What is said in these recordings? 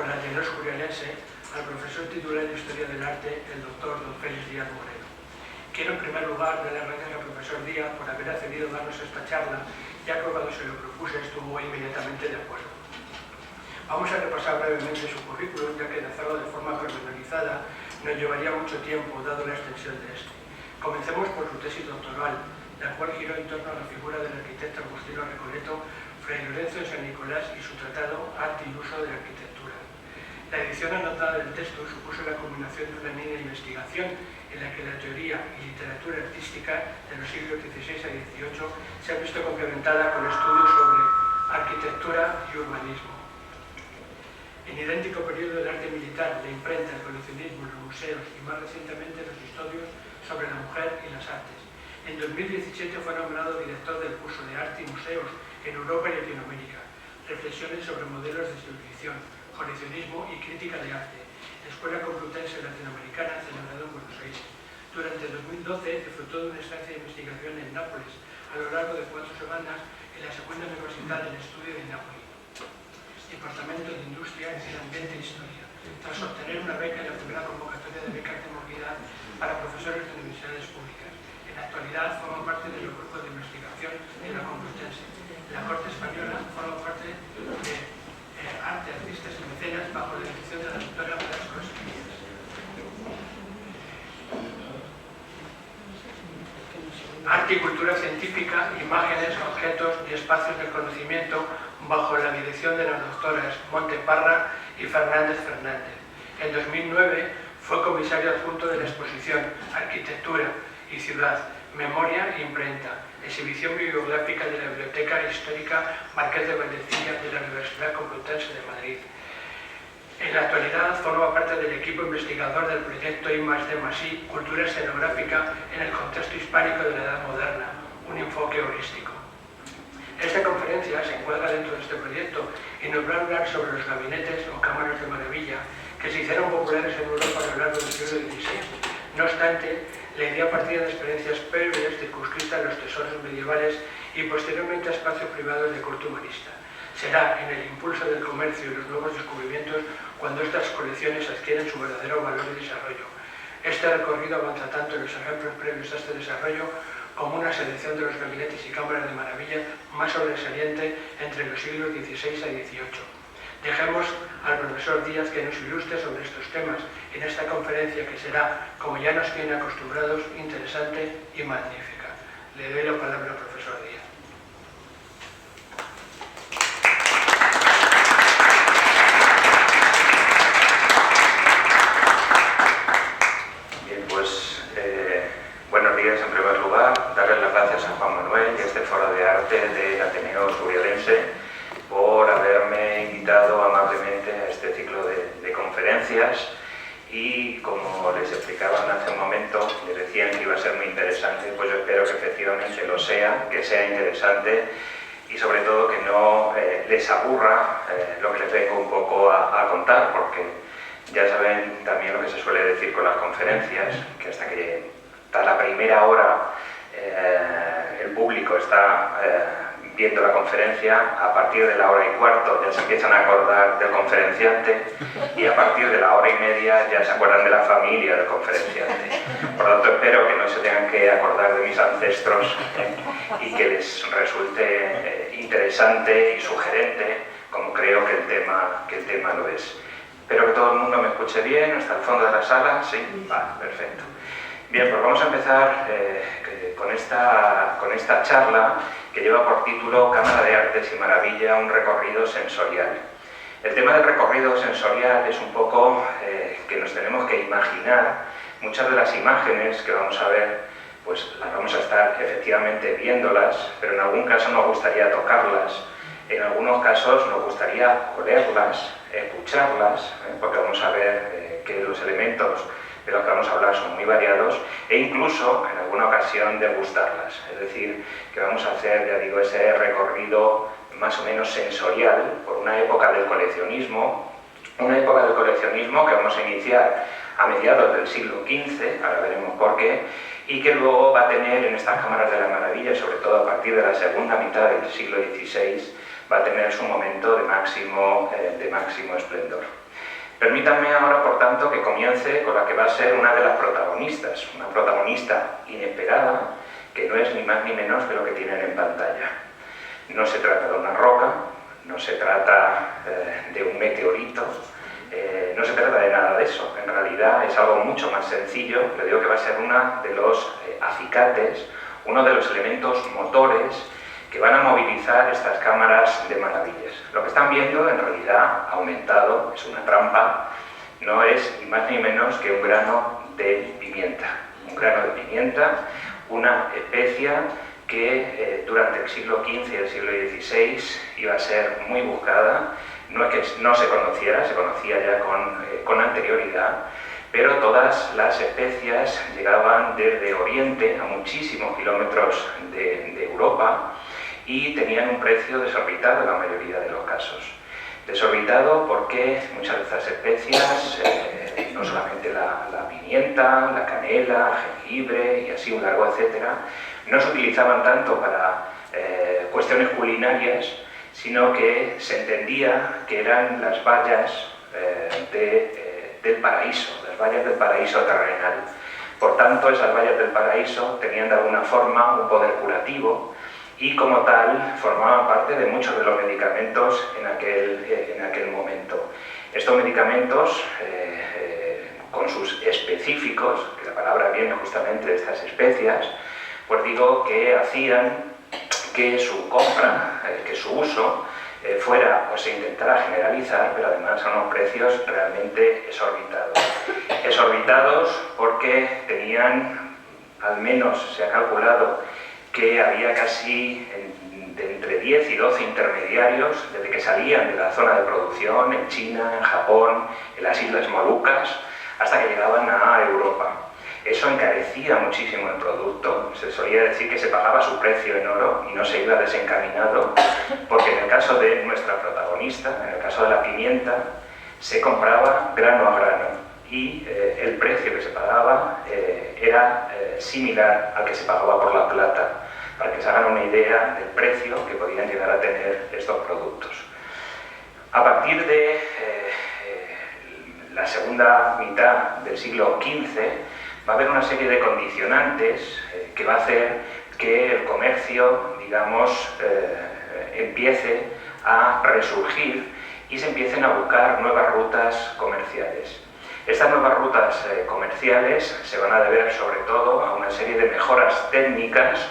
para Llanós Curialense, al profesor titular de Historia del Arte, el doctor don Félix Díaz Moreno. Quiero en primer lugar dar las gracias al profesor Díaz por haber accedido a darnos esta charla, ya que cuando se lo propuse estuvo inmediatamente de acuerdo. Vamos a repasar brevemente su currículum, ya que de hacerlo de forma pormenorizada nos llevaría mucho tiempo, dado la extensión de este. Comencemos por su tesis doctoral, la cual giró en torno a la figura del arquitecto Agustino Recoleto, Fray Lorenzo de San Nicolás y su tratado Arte y Uso de la Arquitectura. La edición anotada del texto supuso la culminación de una línea de investigación en la que la teoría y literatura artística de los siglos XVI a XVIII se ha visto complementada con estudios sobre arquitectura y urbanismo. En idéntico periodo del arte militar, la imprenta, el coleccionismo, los museos y más recientemente los estudios sobre la mujer y las artes. En 2017 fue nombrado director del curso de Arte y Museos en Europa y Latinoamérica, reflexiones sobre modelos de civilización, coleccionismo y crítica de arte, Escuela Complutense Latinoamericana, celebrado en Buenos Aires. Durante 2012 disfrutó de una estancia de investigación en Nápoles, a lo largo de 4 semanas en la Segunda Universidad del Estudio de Nápoles, Departamento de Industria, el Ambiente e Historia, tras obtener una beca en la primera convocatoria de becas de movilidad para profesores de universidades públicas. En la actualidad forma parte de los grupos de investigación de la Complutense. La Corte Española forma parte de Arte, Artistas y Mecenas bajo la dirección de la doctora Velasco Esquivias. Arte y cultura científica, imágenes, objetos y espacios del conocimiento bajo la dirección de las doctoras Monteparra y Fernández Fernández. En 2009 fue comisario adjunto de la exposición Arquitectura y Ciudad, Memoria e Imprenta, exhibición bibliográfica de la Biblioteca Histórica Marqués de Valdecilla de la Universidad Complutense de Madrid. En la actualidad forma parte del equipo investigador del proyecto I+D+I, Cultura Escenográfica en el contexto hispánico de la Edad Moderna, un enfoque holístico. Esta conferencia se encuadra dentro de este proyecto y nos va a hablar sobre los gabinetes o cámaras de maravilla que se hicieron populares en Europa a lo largo del siglo XVI. No obstante, la idea partía de experiencias previas circunscritas a los tesoros medievales y posteriormente a espacios privados de corte humanista. Será en el impulso del comercio y los nuevos descubrimientos cuando estas colecciones adquieren su verdadero valor y desarrollo. Este recorrido avanza tanto en los ejemplos previos a este desarrollo como una selección de los gabinetes y cámaras de maravilla más sobresaliente entre los siglos XVI a XVIII. Dejemos al profesor Díaz que nos ilustre sobre estos temas en esta conferencia que será, como ya nos tiene acostumbrados, interesante y magnífica. Le doy la palabra al profesor Díaz. Bien, pues buenos días en primer lugar. Darles las gracias a Juan Manuel y a este Foro de Arte del Ateneo Curialense por haberme invitado amablemente a este ciclo de conferencias y, como les explicaban hace un momento, les decían que iba a ser muy interesante, pues yo espero que efectivamente lo sea, que sea interesante y sobre todo que no les aburra lo que les vengo un poco a contar, porque ya saben también lo que se suele decir con las conferencias, que hasta la primera hora el público está viendo la conferencia, a partir de la 1:15 ya se empiezan a acordar del conferenciante y a partir de la 1:30 ya se acuerdan de la familia del conferenciante. Por lo tanto, espero que no se tengan que acordar de mis ancestros y que les resulte interesante y sugerente, como creo que el tema lo es. Espero que todo el mundo me escuche bien, hasta el fondo de la sala. ¿Sí? Vale, perfecto. Bien, pues vamos a empezar con esta charla que lleva por título Cámara de Artes y Maravilla, un recorrido sensorial. El tema del recorrido sensorial es un poco que nos tenemos que imaginar muchas de las imágenes que vamos a ver, pues las vamos a estar efectivamente viéndolas, pero en algún caso nos gustaría tocarlas, en algunos casos nos gustaría olerlas, escucharlas, porque vamos a ver que los elementos de los que vamos a hablar son muy variados, e incluso en alguna ocasión degustarlas. Es decir, que vamos a hacer, ya digo, ese recorrido más o menos sensorial por una época del coleccionismo que vamos a iniciar a mediados del siglo XV, ahora veremos por qué, y que luego va a tener en estas cámaras de la maravilla, sobre todo a partir de la segunda mitad del siglo XVI, va a tener su momento de máximo esplendor. Permítanme ahora, por tanto, que comience con la que va a ser una de las protagonistas, una protagonista inesperada, que no es ni más ni menos que lo que tienen en pantalla. No se trata de una roca, no se trata de un meteorito, no se trata de nada de eso. En realidad es algo mucho más sencillo. Le digo que va a ser uno de los acicates, uno de los elementos motores que van a movilizar estas cámaras de maravillas. Lo que están viendo, en realidad, aumentado, es una trampa, no es ni más ni menos que un grano de pimienta. Un grano de pimienta, una especia que durante el siglo XV y el siglo XVI iba a ser muy buscada. No es que no se conociera, se conocía ya con anterioridad, pero todas las especias llegaban desde Oriente a muchísimos kilómetros de Europa y tenían un precio desorbitado en la mayoría de los casos. Desorbitado porque muchas de estas especias, no solamente la pimienta, la canela, el jengibre y así un largo etcétera, no se utilizaban tanto para cuestiones culinarias, sino que se entendía que eran las bayas del paraíso, las bayas del paraíso terrenal. Por tanto, esas bayas del paraíso tenían de alguna forma un poder curativo y como tal formaban parte de muchos de los medicamentos en aquel momento. Estos medicamentos, con sus específicos, que la palabra viene justamente de estas especias, pues digo que hacían que su compra, que su uso fuera o se intentara generalizar, pero además a unos precios realmente exorbitados. Exorbitados porque tenían, al menos se ha calculado, que había casi entre 10 y 12 intermediarios desde que salían de la zona de producción en China, en Japón, en las Islas Molucas, hasta que llegaban a Europa. Eso encarecía muchísimo el producto. Se solía decir que se pagaba su precio en oro y no se iba desencaminado, porque en el caso de nuestra protagonista, en el caso de la pimienta, se compraba grano a grano y el precio que se pagaba era similar al que se pagaba por la plata, para que se hagan una idea del precio que podían llegar a tener estos productos. A partir de la segunda mitad del siglo XV va a haber una serie de condicionantes que va a hacer que el comercio, digamos, empiece a resurgir y se empiecen a buscar nuevas rutas comerciales. Estas nuevas rutas comerciales se van a deber sobre todo a una serie de mejoras técnicas,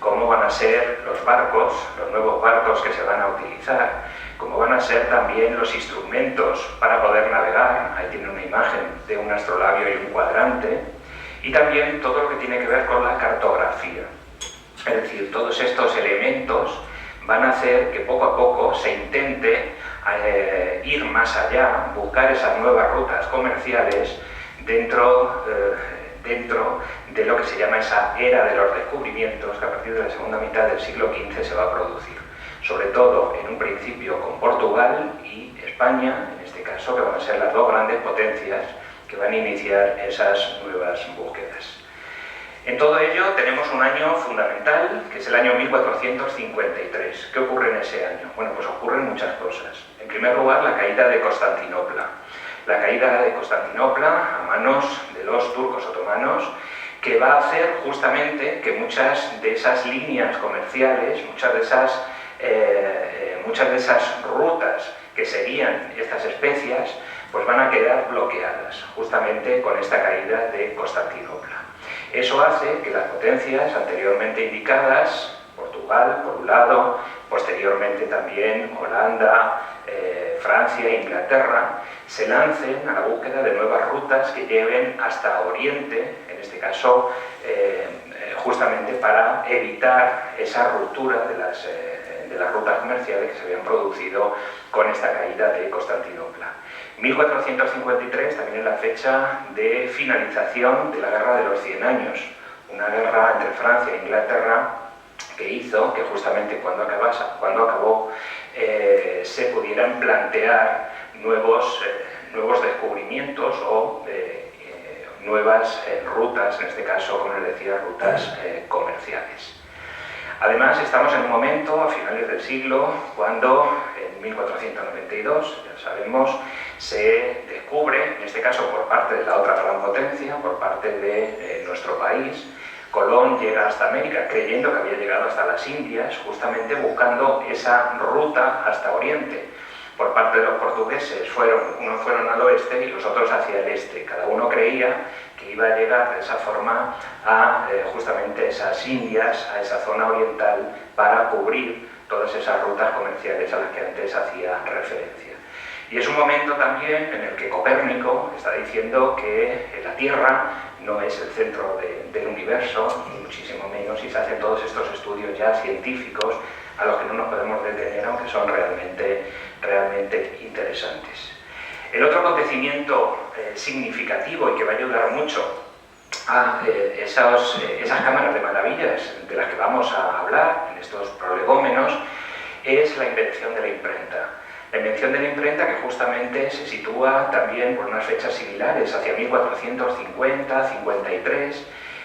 como van a ser los barcos, los nuevos barcos que se van a utilizar, como van a ser también los instrumentos para poder navegar. Ahí tiene una imagen de un astrolabio y un cuadrante, y también todo lo que tiene que ver con la cartografía. Es decir, todos estos elementos van a hacer que poco a poco se intente ir más allá, buscar esas nuevas rutas comerciales dentro de lo que se llama esa era de los descubrimientos, que a partir de la segunda mitad del siglo XV se va a producir. Sobre todo en un principio con Portugal y España, en este caso, que van a ser las dos grandes potencias que van a iniciar esas nuevas búsquedas. En todo ello tenemos un año fundamental, que es el año 1453. ¿Qué ocurre en ese año? Bueno, pues ocurren muchas cosas. En primer lugar, la caída de Constantinopla. La caída de Constantinopla a manos de los turcos otomanos, que va a hacer justamente que muchas de esas líneas comerciales, muchas de esas rutas que seguían estas especias, pues van a quedar bloqueadas, justamente con esta caída de Constantinopla. Eso hace que las potencias anteriormente indicadas, Portugal por un lado, posteriormente también Holanda, Francia e Inglaterra, se lancen a la búsqueda de nuevas rutas que lleven hasta Oriente, en este caso justamente para evitar esa ruptura de las rutas comerciales que se habían producido con esta caída de Constantinopla. 1453 también es la fecha de finalización de la Guerra de los 100 años, una guerra entre Francia e Inglaterra que hizo que justamente cuando acabó se pudieran plantear nuevos descubrimientos o nuevas rutas, en este caso, como les decía, rutas comerciales. Además, estamos en un momento, a finales del siglo, cuando en 1492, ya sabemos, se descubre, en este caso por parte de la otra gran potencia, por parte de nuestro país. Colón llega hasta América creyendo que había llegado hasta las Indias, justamente buscando esa ruta hasta Oriente. Por parte de los portugueses, unos fueron al oeste y los otros hacia el este. Cada uno creía que iba a llegar de esa forma a justamente esas Indias, a esa zona oriental, para cubrir todas esas rutas comerciales a las que antes hacía referencia. Y es un momento también en el que Copérnico está diciendo que la Tierra no es el centro del universo, ni muchísimo menos, y se hacen todos estos estudios ya científicos a los que no nos podemos detener, aunque son realmente interesantes. El otro acontecimiento significativo y que va a ayudar mucho a esas cámaras de maravillas de las que vamos a hablar en estos prolegómenos es la invención de la imprenta. La invención de la imprenta, que justamente se sitúa también por unas fechas similares, hacia 1450-53,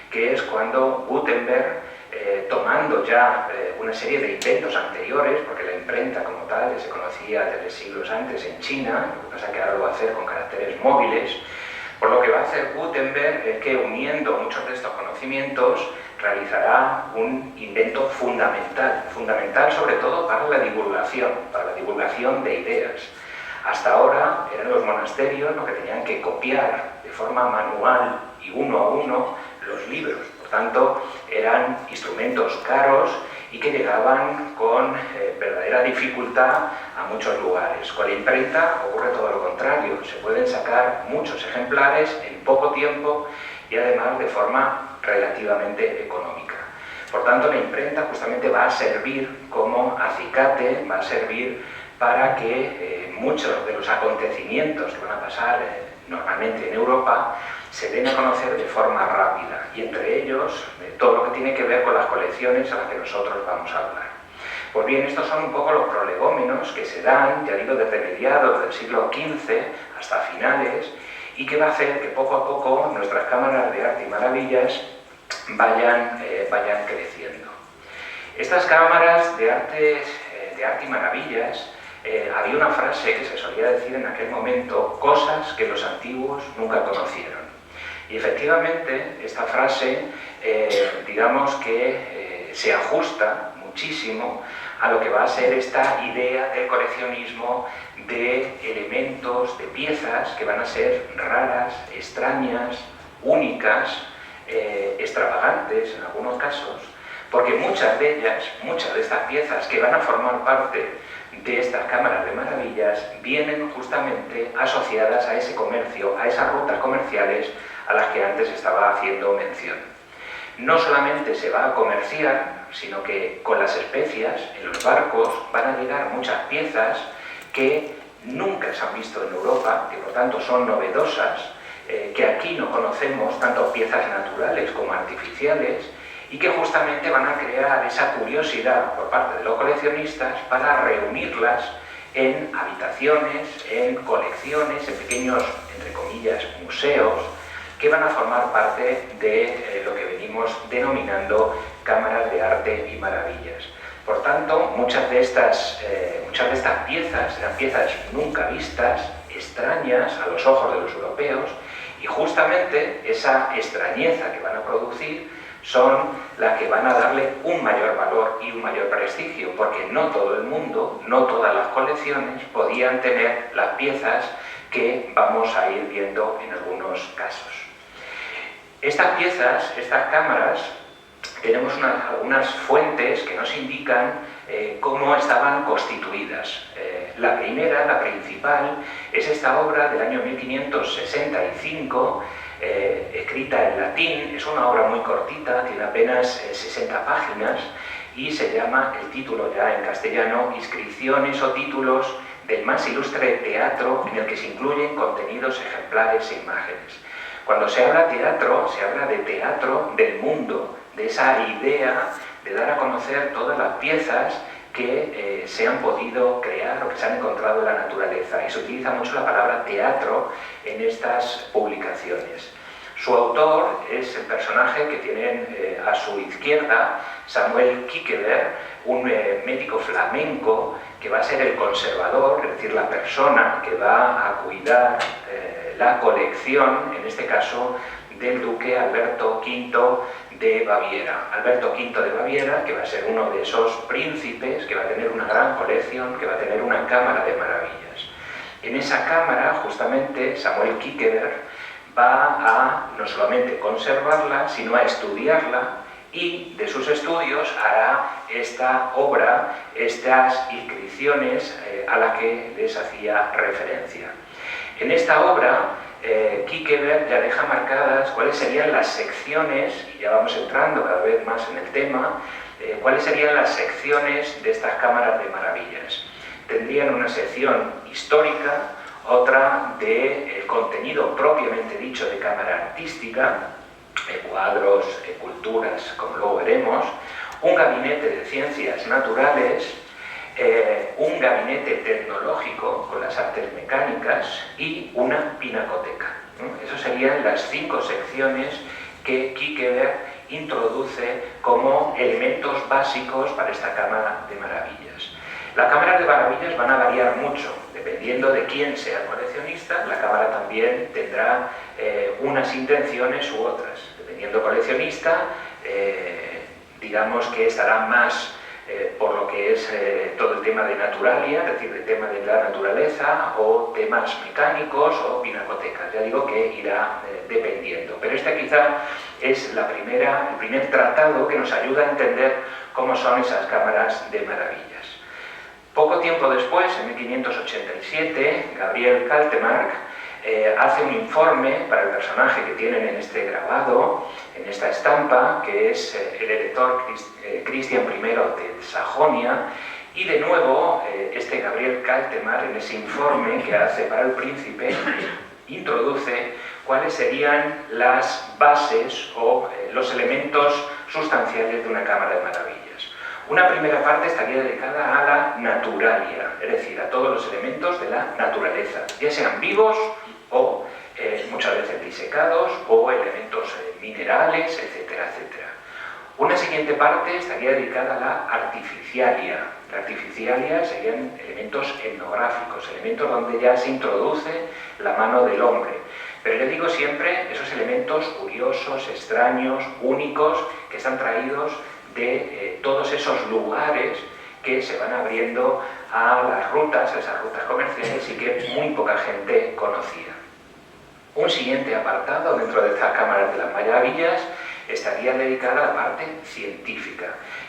que es cuando Gutenberg, tomando ya una serie de inventos anteriores, porque la imprenta como tal se conocía desde siglos antes en China, lo que pasa es que ahora lo va a hacer con caracteres móviles, por lo que va a hacer Gutenberg es que, uniendo muchos de estos conocimientos, realizará un invento fundamental sobre todo para la divulgación de ideas. Hasta ahora eran los monasterios los que tenían que copiar de forma manual y uno a uno los libros. Por tanto, eran instrumentos caros y que llegaban con verdadera dificultad a muchos lugares. Con la imprenta ocurre todo lo contrario, se pueden sacar muchos ejemplares en poco tiempo y además de forma relativamente económica. Por tanto, la imprenta justamente va a servir como acicate, va a servir para que muchos de los acontecimientos que van a pasar normalmente en Europa se den a conocer de forma rápida, y entre ellos todo lo que tiene que ver con las colecciones a las que nosotros vamos a hablar. Pues bien, estos son un poco los prolegómenos que se dan, ya digo, desde mediados del siglo XV hasta finales, y que va a hacer que poco a poco nuestras cámaras de arte y maravillas vayan creciendo. Estas cámaras de arte y maravillas, había una frase que se solía decir en aquel momento: cosas que los antiguos nunca conocieron. Y efectivamente esta frase, digamos que se ajusta muchísimo a lo que va a ser esta idea del coleccionismo de elementos, de piezas que van a ser raras, extrañas, únicas, extravagantes en algunos casos, porque muchas de estas piezas que van a formar parte de estas cámaras de maravillas vienen justamente asociadas a ese comercio, a esas rutas comerciales a las que antes estaba haciendo mención. No solamente se va a comerciar, sino que con las especias en los barcos van a llegar muchas piezas que nunca se han visto en Europa, que por tanto son novedosas, que aquí no conocemos, tanto piezas naturales como artificiales, y que justamente van a crear esa curiosidad por parte de los coleccionistas para reunirlas en habitaciones, en colecciones, en pequeños, entre comillas, museos, que van a formar parte de lo que venimos denominando cámaras de arte y maravillas. Por tanto, muchas de estas piezas eran piezas nunca vistas, extrañas a los ojos de los europeos, y justamente esa extrañeza que van a producir son las que van a darle un mayor valor y un mayor prestigio, porque no todo el mundo, no todas las colecciones podían tener las piezas que vamos a ir viendo en algunos casos. Estas piezas, estas cámaras, tenemos algunas fuentes que nos indican cómo estaban constituidas. La primera, la principal, es esta obra del año 1565, escrita en latín. Es una obra muy cortita, tiene apenas 60 páginas y se llama, el título ya en castellano, Inscripciones o títulos del más ilustre teatro en el que se incluyen contenidos, ejemplares e imágenes. Cuando se habla teatro, se habla de teatro del mundo, de esa idea de dar a conocer todas las piezas que se han podido crear o que se han encontrado en la naturaleza, y se utiliza mucho la palabra teatro en estas publicaciones. Su autor es el personaje que tienen a su izquierda, Samuel Kiekebeer, un médico flamenco que va a ser el conservador, es decir, la persona que va a cuidar la colección, en este caso, del duque Alberto V de Baviera. Alberto V de Baviera, que va a ser uno de esos príncipes, que va a tener una gran colección, que va a tener una cámara de maravillas. En esa cámara, justamente, Samuel Kiekeberg va a no solamente conservarla, sino a estudiarla, y de sus estudios hará esta obra, estas inscripciones a las que les hacía referencia. En esta obra, Kiekeberg ya deja marcadas cuáles serían las secciones, y ya vamos entrando cada vez más en el tema, cuáles serían las secciones de estas cámaras de maravillas. Tendrían una sección histórica, otra del contenido propiamente dicho de cámara artística, cuadros, esculturas, como luego veremos, un gabinete de ciencias naturales, un gabinete tecnológico con las artes mecánicas y una pinacoteca. Esas serían las 5 secciones que Kiekeberg introduce como elementos básicos para esta cámara de maravillas. Las cámaras de maravillas van a variar mucho, dependiendo de quién sea el coleccionista. La cámara también tendrá unas intenciones u otras. Dependiendo del coleccionista, digamos que estará más por lo que es todo el tema de naturalia, es decir, el tema de la naturaleza, o temas mecánicos o pinacotecas. Ya digo que irá dependiendo. Pero este quizá es el primer tratado que nos ayuda a entender cómo son esas cámaras de maravillas. Poco tiempo después, en 1587, Gabriel Kaltemark hace un informe para el personaje que tienen en este grabado, en esta estampa, que es el elector Cristian I de Sajonia, y de nuevo este Gabriel Kaltemark, en ese informe que hace para el príncipe, introduce cuáles serían las bases o los elementos sustanciales de una cámara de maravillas. Una primera parte estaría dedicada a la naturalia, es decir, a todos los elementos de la naturaleza, ya sean vivos o muchas veces disecados, o elementos minerales, etcétera, etcétera. Una siguiente parte estaría dedicada a la artificialia. La artificialia serían elementos etnográficos, elementos donde ya se introduce la mano del hombre. Pero yo digo siempre esos elementos curiosos, extraños, únicos, que están traídos de todos esos lugares que se van abriendo a las rutas, a esas rutas comerciales, y que muy poca gente conocía. Un siguiente apartado dentro de estas cámaras de las maravillas estaría dedicada a la parte científica.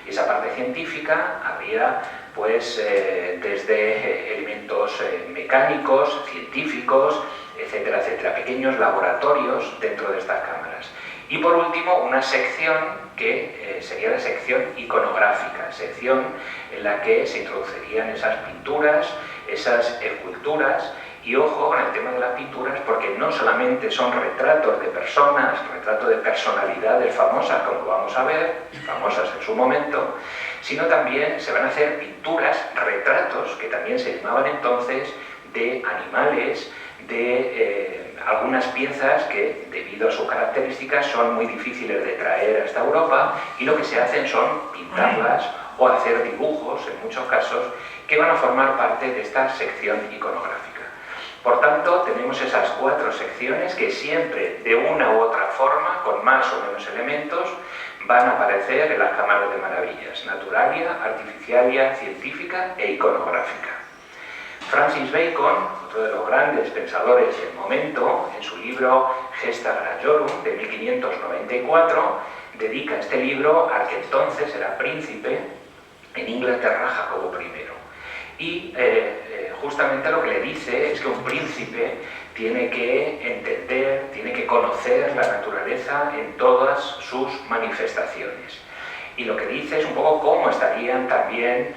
Y esa parte científica habría pues desde elementos mecánicos, científicos, etcétera, etcétera, pequeños laboratorios dentro de estas cámaras. Y por último, una sección que sería la sección iconográfica, sección en la que se introducirían esas pinturas, esas esculturas. Y ojo con el tema de las pinturas, porque no solamente son retratos de personas, retratos de personalidades famosas, como vamos a ver, famosas en su momento, sino también se van a hacer pinturas, retratos, que también se llamaban entonces, de animales, de algunas piezas que, debido a sus características, son muy difíciles de traer hasta Europa, y lo que se hacen son pintarlas o hacer dibujos, en muchos casos, que van a formar parte de esta sección iconográfica. Por tanto, tenemos esas 4 secciones que siempre, de una u otra forma, con más o menos elementos, van a aparecer en las cámaras de maravillas: naturalia, artificialia, científica e iconográfica. Francis Bacon, otro de los grandes pensadores del momento, en su libro Gesta Graciorum de 1594, dedica este libro al que entonces era príncipe en Inglaterra, Jacobo I. Y justamente lo que le dice es que un príncipe tiene que entender, tiene que conocer la naturaleza en todas sus manifestaciones. Y lo que dice es un poco cómo estarían también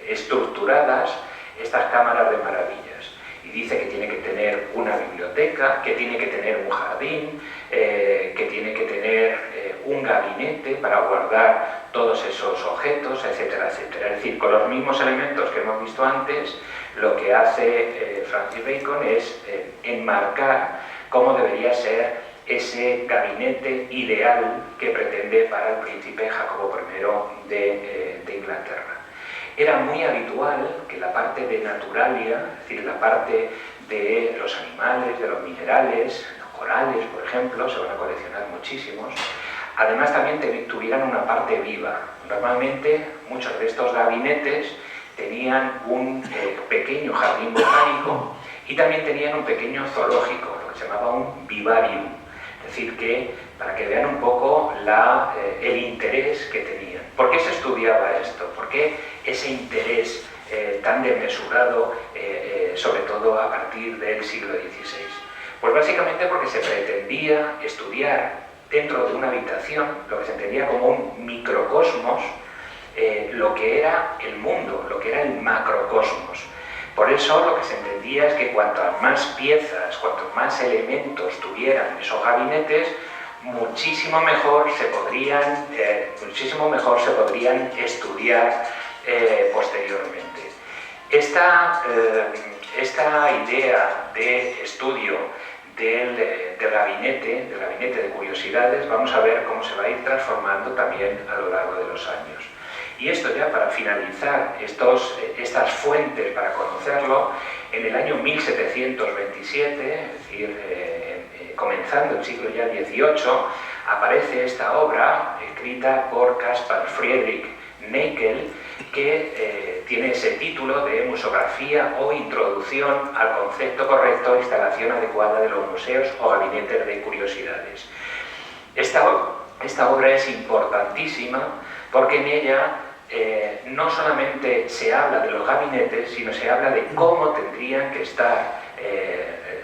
estructuradas estas cámaras de maravillas. Y dice que tiene que tener una biblioteca, que tiene que tener un jardín, que tiene que tener un gabinete para guardar todos esos objetos, etcétera, etcétera. Es decir, con los mismos elementos que hemos visto antes, lo que hace Francis Bacon es enmarcar cómo debería ser ese gabinete ideal que pretende para el príncipe Jacobo I de Inglaterra. era muy habitual que la parte de naturalia, es decir, la parte de los animales, de los minerales, los corales, por ejemplo, se van a coleccionar muchísimos, además también tuvieran una parte viva. Normalmente muchos de estos gabinetes tenían un pequeño jardín botánico y también tenían un pequeño zoológico, lo que se llamaba un vivarium. Es decir, que para que vean un poco el interés que tenían. ¿Por qué se estudiaba esto? ¿Por qué ese interés tan desmesurado, sobre todo a partir del siglo XVI? Pues básicamente porque se pretendía estudiar dentro de una habitación lo que se entendía como un microcosmos, lo que era el mundo, lo que era el macrocosmos. Por eso lo que se entendía es que cuantas más piezas, cuantos más elementos tuvieran esos gabinetes, muchísimo mejor se podrían estudiar posteriormente. Esta idea de estudio del gabinete de curiosidades, vamos a ver cómo se va a ir transformando también a lo largo de los años. Y esto ya para finalizar estas fuentes para conocerlo, en el año 1727, es decir, comenzando el siglo ya XVIII, aparece esta obra escrita por Caspar Friedrich Näckel, que tiene ese título de Museografía o Introducción al concepto correcto e instalación adecuada de los museos o gabinetes de curiosidades. Esta obra es importantísima porque en ella no solamente se habla de los gabinetes, sino se habla de cómo tendrían que estar,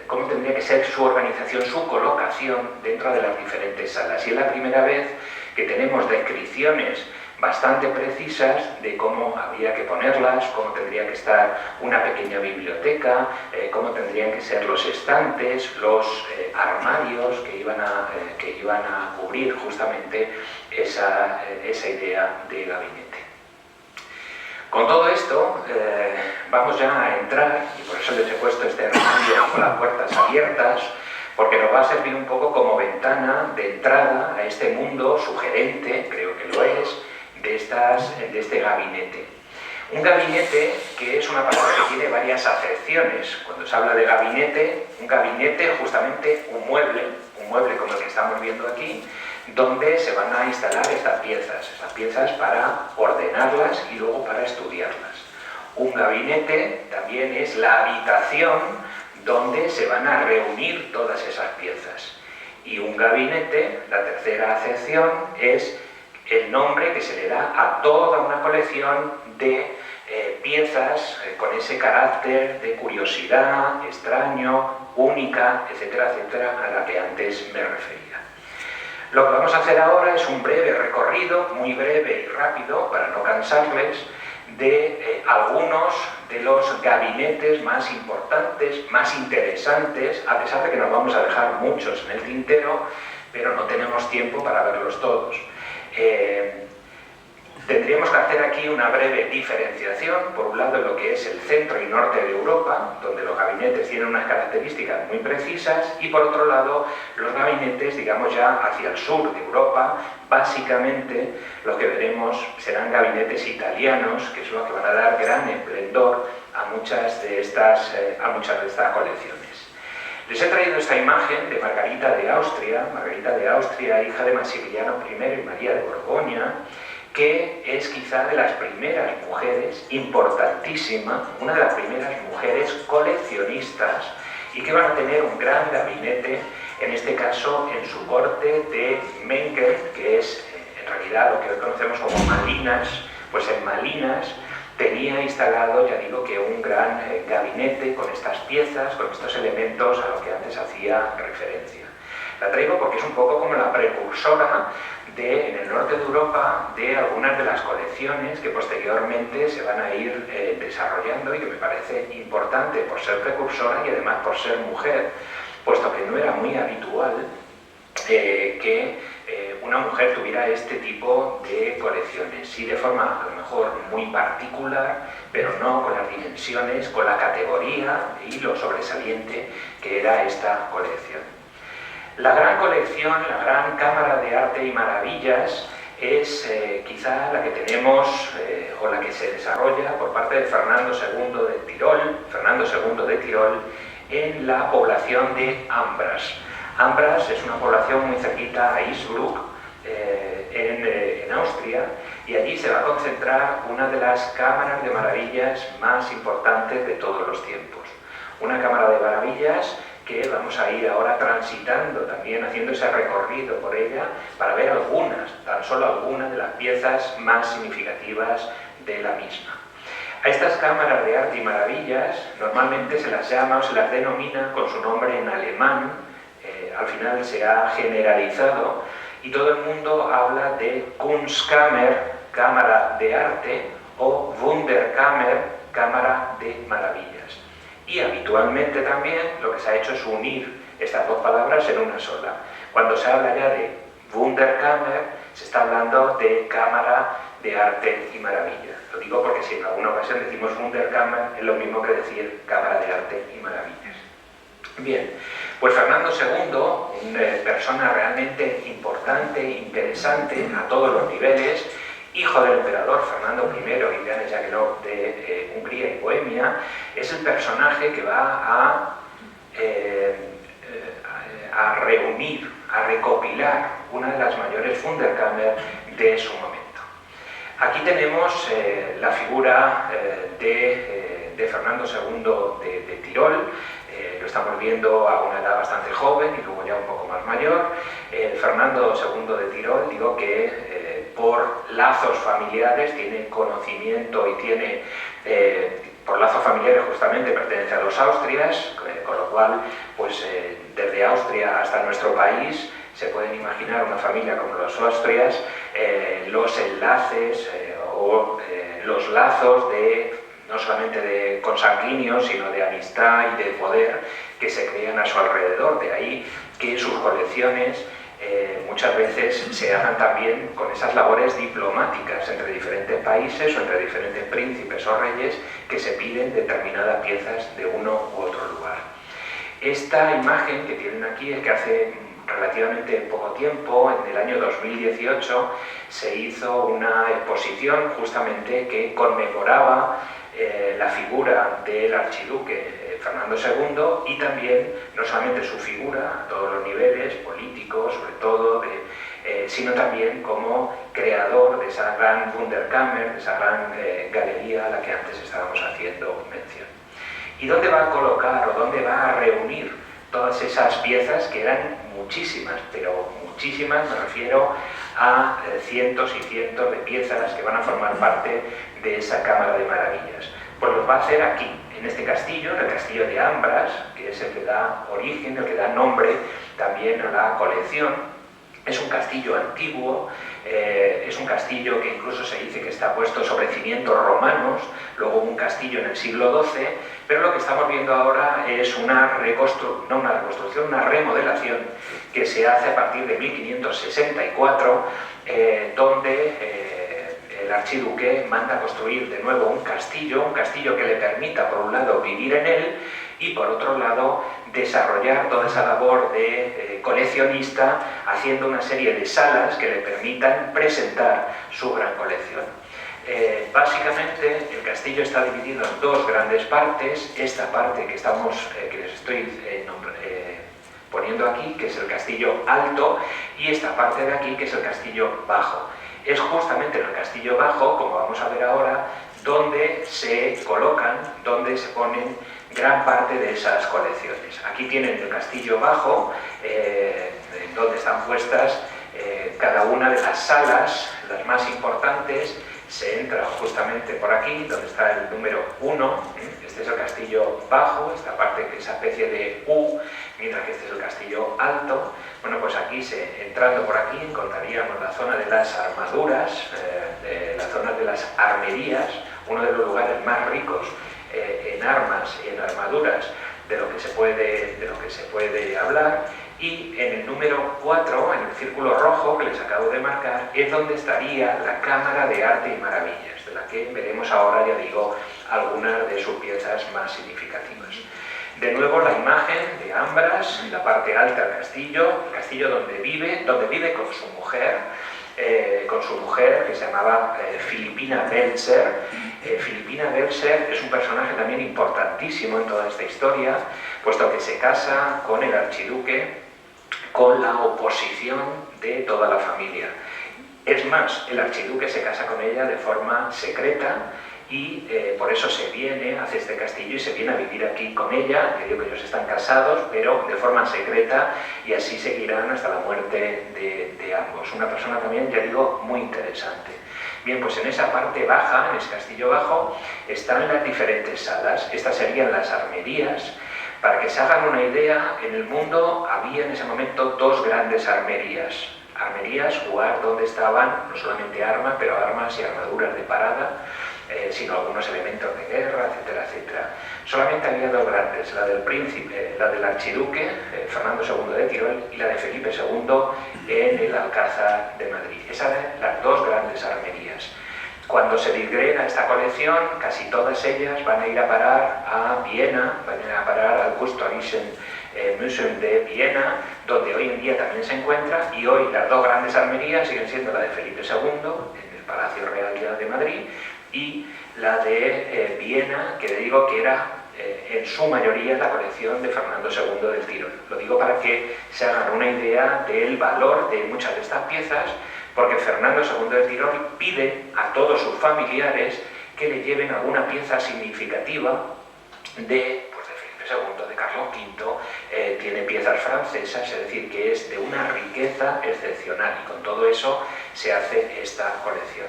cómo tendría que ser su organización, su colocación dentro de las diferentes salas. Y es la primera vez que tenemos descripciones bastante precisas de cómo habría que ponerlas, cómo tendría que estar una pequeña biblioteca, cómo tendrían que ser los estantes, los armarios que iban a cubrir justamente esa idea de gabinete. Con todo esto vamos ya a entrar, y por eso les he puesto este armario con las puertas abiertas, porque nos va a servir un poco como ventana de entrada a este mundo sugerente, creo que lo es, de este gabinete. Un gabinete que es una palabra que tiene varias acepciones. Cuando se habla de gabinete, un gabinete es justamente un mueble como el que estamos viendo aquí, donde se van a instalar estas piezas para ordenarlas y luego para estudiarlas. Un gabinete también es la habitación donde se van a reunir todas esas piezas. Y un gabinete, la tercera acepción, es el nombre que se le da a toda una colección de piezas con ese carácter de curiosidad, extraño, única, etcétera, etcétera, a la que antes me refería. Lo que vamos a hacer ahora es un breve recorrido, muy breve y rápido, para no cansarles, de algunos de los gabinetes más importantes, más interesantes, a pesar de que nos vamos a dejar muchos en el tintero, pero no tenemos tiempo para verlos todos. Tendríamos que hacer aquí una breve diferenciación, por un lado en lo que es el centro y norte de Europa, donde los gabinetes tienen unas características muy precisas, y por otro lado los gabinetes, digamos ya hacia el sur de Europa. Básicamente lo que veremos serán gabinetes italianos, que es lo que van a dar gran esplendor a muchas de estas colecciones. Les he traído esta imagen de Margarita de Austria, hija de Maximiliano I y María de Borgoña, que es quizá de las primeras mujeres, importantísima, una de las primeras mujeres coleccionistas, y que van a tener un gran gabinete, en este caso en su corte de Mengen, que es en realidad lo que hoy conocemos como Malinas. Pues en Malinas tenía instalado, ya digo, que un gran gabinete con estas piezas, con estos elementos a lo que antes hacía referencia. La traigo porque es un poco como la precursora en el norte de Europa, de algunas de las colecciones que posteriormente se van a ir desarrollando, y que me parece importante por ser precursora y además por ser mujer, puesto que no era muy habitual que una mujer tuviera este tipo de colecciones, sí de forma a lo mejor muy particular, pero no con las dimensiones, con la categoría y lo sobresaliente que era esta colección. La gran colección, la gran cámara de arte y maravillas, es quizá la que tenemos o la que se desarrolla por parte de Fernando II de Tirol en la población de Ambras. Ambras es una población muy cerquita a Innsbruck, en Austria, y allí se va a concentrar una de las cámaras de maravillas más importantes de todos los tiempos. Una cámara de maravillas que vamos a ir ahora transitando, también haciendo ese recorrido por ella para ver algunas, tan solo algunas de las piezas más significativas de la misma. A estas cámaras de arte y maravillas normalmente se las llama o se las denomina con su nombre en alemán, al final se ha generalizado y todo el mundo habla de Kunstkammer, cámara de arte, o Wunderkammer, cámara de maravillas. Y habitualmente también lo que se ha hecho es unir estas dos palabras en una sola. Cuando se habla ya de Wunderkammer, se está hablando de cámara de arte y maravillas. Lo digo porque si en alguna ocasión decimos Wunderkammer, es lo mismo que decir cámara de arte y maravillas. Bien, pues Fernando II, una persona realmente importante, interesante a todos los niveles, hijo del emperador Fernando I y de Anne Jagelloc de Hungría y Bohemia, es el personaje que va a reunir, a recopilar una de las mayores Wunderkammer de su momento. Aquí tenemos la figura de Fernando II de Tirol. Lo estamos viendo a una edad bastante joven y luego ya un poco más mayor. Fernando II de Tirol, digo que por lazos familiares tiene conocimiento y tiene, por lazos familiares justamente pertenece a los Austrias, con lo cual, pues desde Austria hasta nuestro país, se pueden imaginar una familia como los Austrias, los enlaces o los lazos de no solamente de consanguíneos, sino de amistad y de poder que se crean a su alrededor. De ahí que sus colecciones muchas veces se hagan también con esas labores diplomáticas entre diferentes países o entre diferentes príncipes o reyes que se piden determinadas piezas de uno u otro lugar. Esta imagen que tienen aquí es que hace relativamente poco tiempo, en el año 2018, se hizo una exposición justamente que conmemoraba la figura del archiduque Fernando II y también, no solamente su figura a todos los niveles, políticos sobre todo, sino también como creador de esa gran Wunderkammer, de esa gran galería a la que antes estábamos haciendo mención. ¿Y dónde va a colocar o dónde va a reunir todas esas piezas que eran muchísimas, pero muchísimas, me refiero a cientos y cientos de piezas que van a formar parte de esa cámara de maravillas? Pues los va a hacer aquí, en este castillo, en el castillo de Ambras, que es el que da origen, el que da nombre también a la colección. Es un castillo antiguo, es un castillo que incluso se dice que está puesto sobre cimientos romanos, luego un castillo en el siglo XII, pero lo que estamos viendo ahora es una remodelación que se hace a partir de 1564, donde el archiduque manda construir de nuevo un castillo que le permita, por un lado, vivir en él y, por otro lado, desarrollar toda esa labor de coleccionista, haciendo una serie de salas que le permitan presentar su gran colección. Básicamente, el castillo está dividido en dos grandes partes. Esta parte que les estoy poniendo aquí, que es el castillo alto, y esta parte de aquí, que es el castillo bajo. Es justamente en el castillo bajo, como vamos a ver ahora, donde se colocan, donde se ponen gran parte de esas colecciones. Aquí tienen el castillo bajo, donde están puestas cada una de las salas, las más importantes. Se entra justamente por aquí, donde está el número 1. Este es el castillo bajo, esta parte que es esa especie de U, mientras que este es el castillo alto. Bueno, pues aquí, entrando por aquí, encontraríamos la zona de las armaduras, la zona de las armerías, uno de los lugares más ricos en armas y en armaduras de lo que se puede hablar. Y en el número 4, en el círculo rojo que les acabo de marcar, es donde estaría la Cámara de Arte y Maravillas, de la que veremos ahora, ya digo, algunas de sus piezas más significativas. De nuevo la imagen de Ambras, en la parte alta del castillo, el castillo donde vive con su mujer, con su mujer, que se llamaba Filipina Belzer. Filipina Belzer es un personaje también importantísimo en toda esta historia, puesto que se casa con el archiduque con la oposición de toda la familia. Es más, el archiduque se casa con ella de forma secreta y por eso se viene, hace este castillo y se viene a vivir aquí con ella. Yo digo que ellos están casados, pero de forma secreta, y así seguirán hasta la muerte de ambos. Una persona también, ya digo, muy interesante. Bien, pues en esa parte baja, en ese castillo bajo, están las diferentes salas. Estas serían las armerías. Para que se hagan una idea, en el mundo había en ese momento dos grandes armerías. Armerías, lugar donde estaban no solamente armas, pero armas y armaduras de parada, sino algunos elementos de guerra, etcétera, etcétera. Solamente había dos grandes, la del príncipe, la del archiduque, Fernando II de Tirol, y la de Felipe II en el Alcázar de Madrid. Esas eran las dos grandes armerías. Cuando se disgrega esta colección, casi todas ellas van a ir a parar a Viena, van a ir a parar al Kunsthistorischen Museum de Viena, donde hoy en día también se encuentra, y hoy las dos grandes armerías siguen siendo la de Felipe II, en el Palacio Real de Madrid, y la de Viena, que le digo que era en su mayoría la colección de Fernando II del Tirol. Lo digo para que se hagan una idea del valor de muchas de estas piezas, porque Fernando II del Tirol pide a todos sus familiares que le lleven alguna pieza significativa de Felipe II, de Carlos V, tiene piezas francesas, es decir, que es de una riqueza excepcional, y con todo eso se hace esta colección.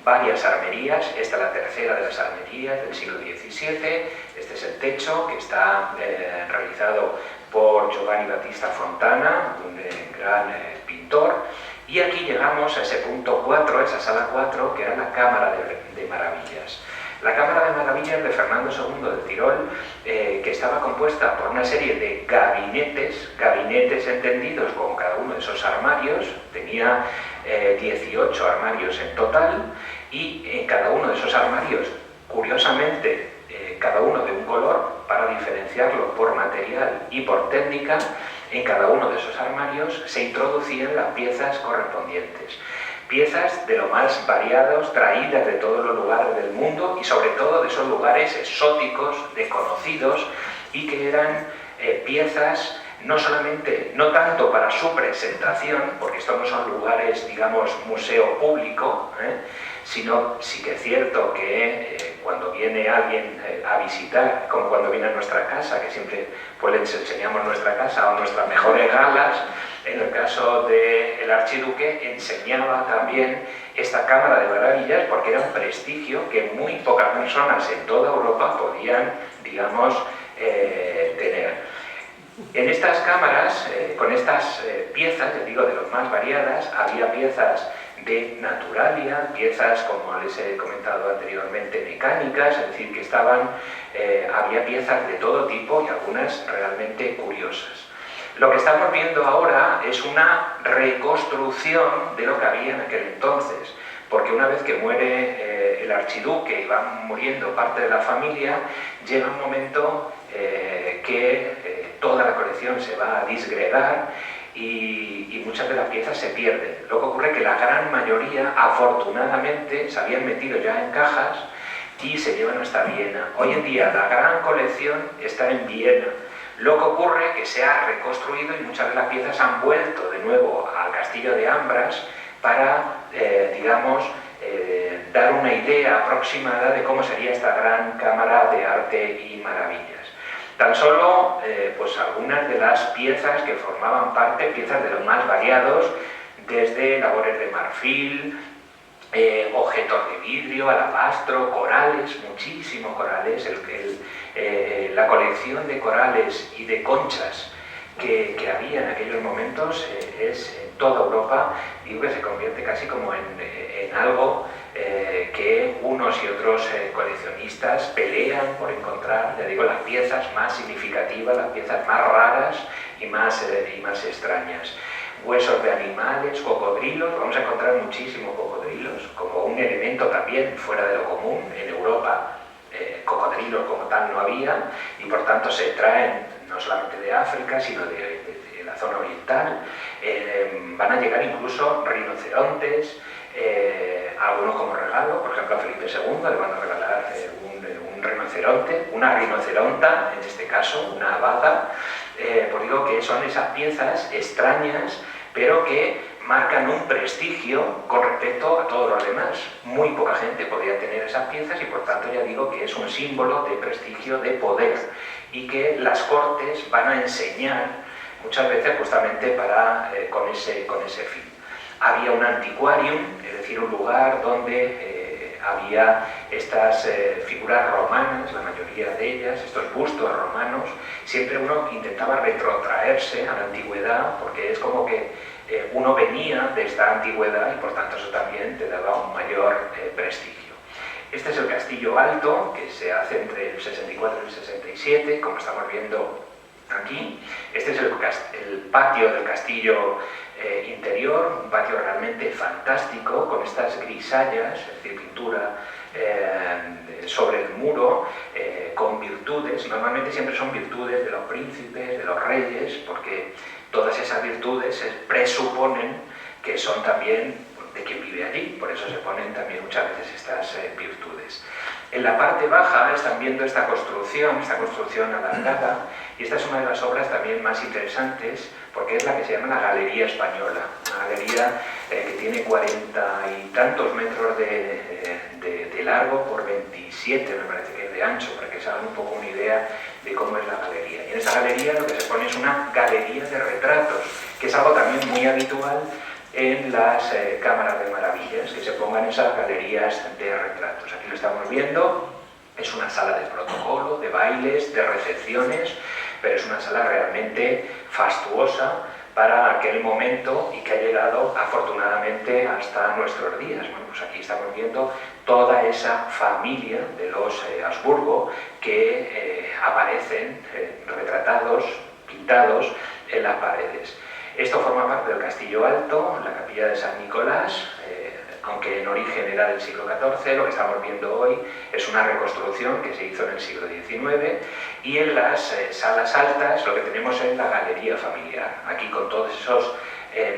Varias armerías, esta es la tercera de las armerías del siglo XVII, este es el techo que está realizado por Giovanni Battista Fontana, un gran pintor, y aquí llegamos a ese punto 4, esa sala 4, que era la Cámara de Maravillas. La Cámara de Maravillas de Fernando II del Tirol, que estaba compuesta por una serie de gabinetes entendidos con cada uno de esos armarios, tenía 18 armarios en total, y en cada uno de esos armarios, curiosamente, cada uno de un color, para diferenciarlo por material y por técnica, en cada uno de esos armarios se introducían las piezas correspondientes. Piezas de lo más variados, traídas de todos los lugares del mundo y sobre todo de esos lugares exóticos, desconocidos, y que eran piezas no tanto para su presentación, porque estos no son lugares, digamos, museo público, sino sí que es cierto que cuando viene alguien a visitar, como cuando viene a nuestra casa, que siempre pues les enseñamos nuestra casa o nuestras mejores galas, en el caso del archiduque enseñaba también esta Cámara de Maravillas, porque era un prestigio que muy pocas personas en toda Europa podían, digamos, tener. En estas cámaras, con estas piezas, les digo, de los más variadas, había piezas de naturalia, piezas, como les he comentado anteriormente, mecánicas, es decir, que había piezas de todo tipo y algunas realmente curiosas. Lo que estamos viendo ahora es una reconstrucción de lo que había en aquel entonces, porque una vez que muere el archiduque y va muriendo parte de la familia, llega un momento que toda la colección se va a disgregar y muchas de las piezas se pierden. Lo que ocurre es que la gran mayoría, afortunadamente, se habían metido ya en cajas y se llevan hasta Viena. Hoy en día la gran colección está en Viena. Lo que ocurre es que se ha reconstruido y muchas de las piezas han vuelto de nuevo al castillo de Ambras para, digamos, dar una idea aproximada de cómo sería esta gran cámara de arte y maravillas. Tan solo, pues algunas de las piezas que formaban parte, piezas de los más variados, desde labores de marfil, objetos de vidrio, alabastro, corales, muchísimos corales. La colección de corales y de conchas que había en aquellos momentos es en toda Europa, digo que se convierte casi como en algo que unos y otros coleccionistas pelean por encontrar, ya digo, las piezas más significativas, las piezas más raras y más extrañas. Huesos de animales, cocodrilos, vamos a encontrar muchísimos cocodrilos, como un elemento también fuera de lo común. En Europa cocodrilos como tal no había y por tanto se traen, no no solamente de África, sino de la zona oriental. Van a llegar incluso rinocerontes, algunos como regalo. Por ejemplo, a Felipe II le van a regalar un rinoceronte, una rinoceronta, en este caso, una vaga. Pues digo que son esas piezas extrañas, pero que marcan un prestigio con respecto a todo lo demás. Muy poca gente podía tener esas piezas y por tanto ya digo que es un símbolo de prestigio, de poder, y que las cortes van a enseñar muchas veces justamente con ese fin. Había un antiquarium, es decir, un lugar donde había estas figuras romanas, la mayoría de ellas, estos bustos romanos. Siempre uno intentaba retrotraerse a la antigüedad, porque es como que uno venía de esta antigüedad y por tanto eso también te daba un mayor prestigio. Este es el Castillo Alto, que se hace entre el 64 y el 67, como estamos viendo aquí. Este es el patio del castillo interior, un patio realmente fantástico, con estas grisallas, es decir, pintura sobre el muro, con virtudes. Normalmente siempre son virtudes de los príncipes, de los reyes, porque todas esas virtudes presuponen que son también de quien vive allí, por eso se ponen también muchas veces estas virtudes. En la parte baja están viendo esta construcción alargada, y esta es una de las obras también más interesantes, porque es la que se llama la Galería Española, una galería que tiene 40 y tantos metros de largo por 27, me parece que es de ancho, para que se hagan un poco una idea de cómo es la galería. Y en esa galería lo que se pone es una galería de retratos, que es algo también muy habitual en las cámaras de maravillas, que se pongan esas galerías de retratos. Aquí lo estamos viendo, es una sala de protocolo, de bailes, de recepciones, pero es una sala realmente fastuosa para aquel momento y que ha llegado afortunadamente hasta nuestros días. Bueno, pues aquí estamos viendo toda esa familia de los Habsburgo que aparecen retratados, pintados en las paredes. Esto forma parte del Castillo Alto, la capilla de San Nicolás, aunque en origen era del siglo XIV, lo que estamos viendo hoy es una reconstrucción que se hizo en el siglo XIX, y en las salas altas lo que tenemos es la galería familiar, aquí con todos esos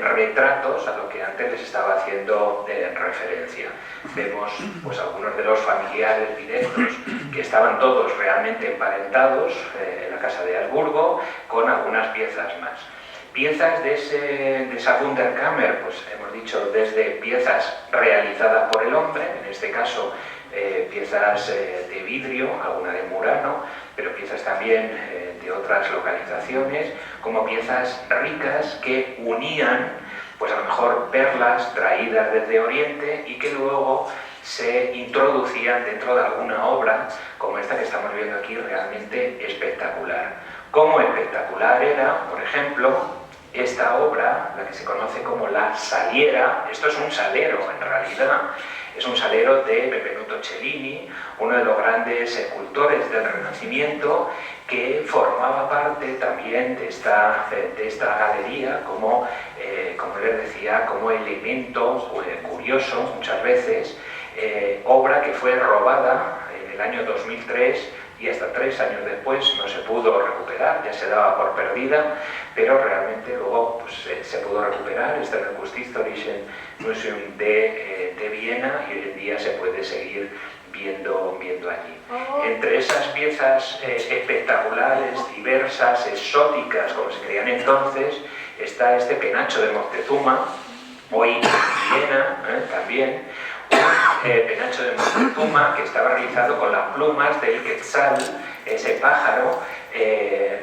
retratos a lo que antes les estaba haciendo referencia. Vemos pues algunos de los familiares directos que estaban todos realmente emparentados en la casa de Habsburgo, con algunas piezas más. Piezas de esa Wunderkammer, pues hemos dicho desde piezas realizadas por el hombre, en este caso piezas de vidrio, alguna de Murano, pero piezas también de otras localizaciones, como piezas ricas que unían, pues a lo mejor perlas traídas desde Oriente y que luego se introducían dentro de alguna obra, como esta que estamos viendo aquí, realmente espectacular. Como espectacular era, por ejemplo, esta obra, la que se conoce como la Saliera. Esto es un salero, en realidad. Es un salero de Benvenuto Cellini, uno de los grandes escultores del Renacimiento, que formaba parte también de esta galería, como les decía, como elemento curioso muchas veces, obra que fue robada en el año 2003, y hasta 3 años después no se pudo recuperar, ya se daba por perdida, pero realmente luego pues, se pudo recuperar. Está en el Kunsthistorischen Museum de Viena, y hoy en día se puede seguir viendo allí. Entre esas piezas espectaculares, diversas, exóticas, como se creían entonces, está este penacho de Moctezuma, hoy en Viena también, penacho de Moctezuma que estaba realizado con las plumas del quetzal, ese pájaro.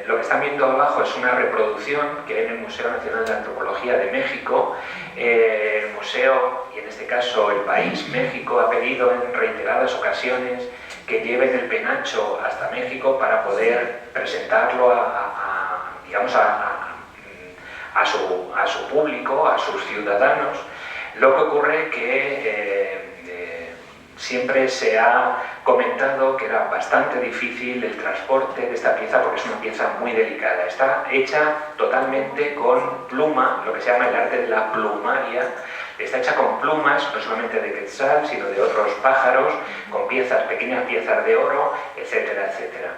Lo que están viendo abajo es una reproducción que hay en el Museo Nacional de Antropología de México. El museo, y en este caso el país, México, ha pedido en reiteradas ocasiones que lleven el penacho hasta México para poder presentarlo a su público, a sus ciudadanos. Lo que ocurre es que siempre se ha comentado que era bastante difícil el transporte de esta pieza, porque es una pieza muy delicada. Está hecha totalmente con pluma, lo que se llama el arte de la plumaria. Está hecha con plumas, no solamente de quetzal, sino de otros pájaros, con pequeñas piezas de oro, etcétera, etcétera.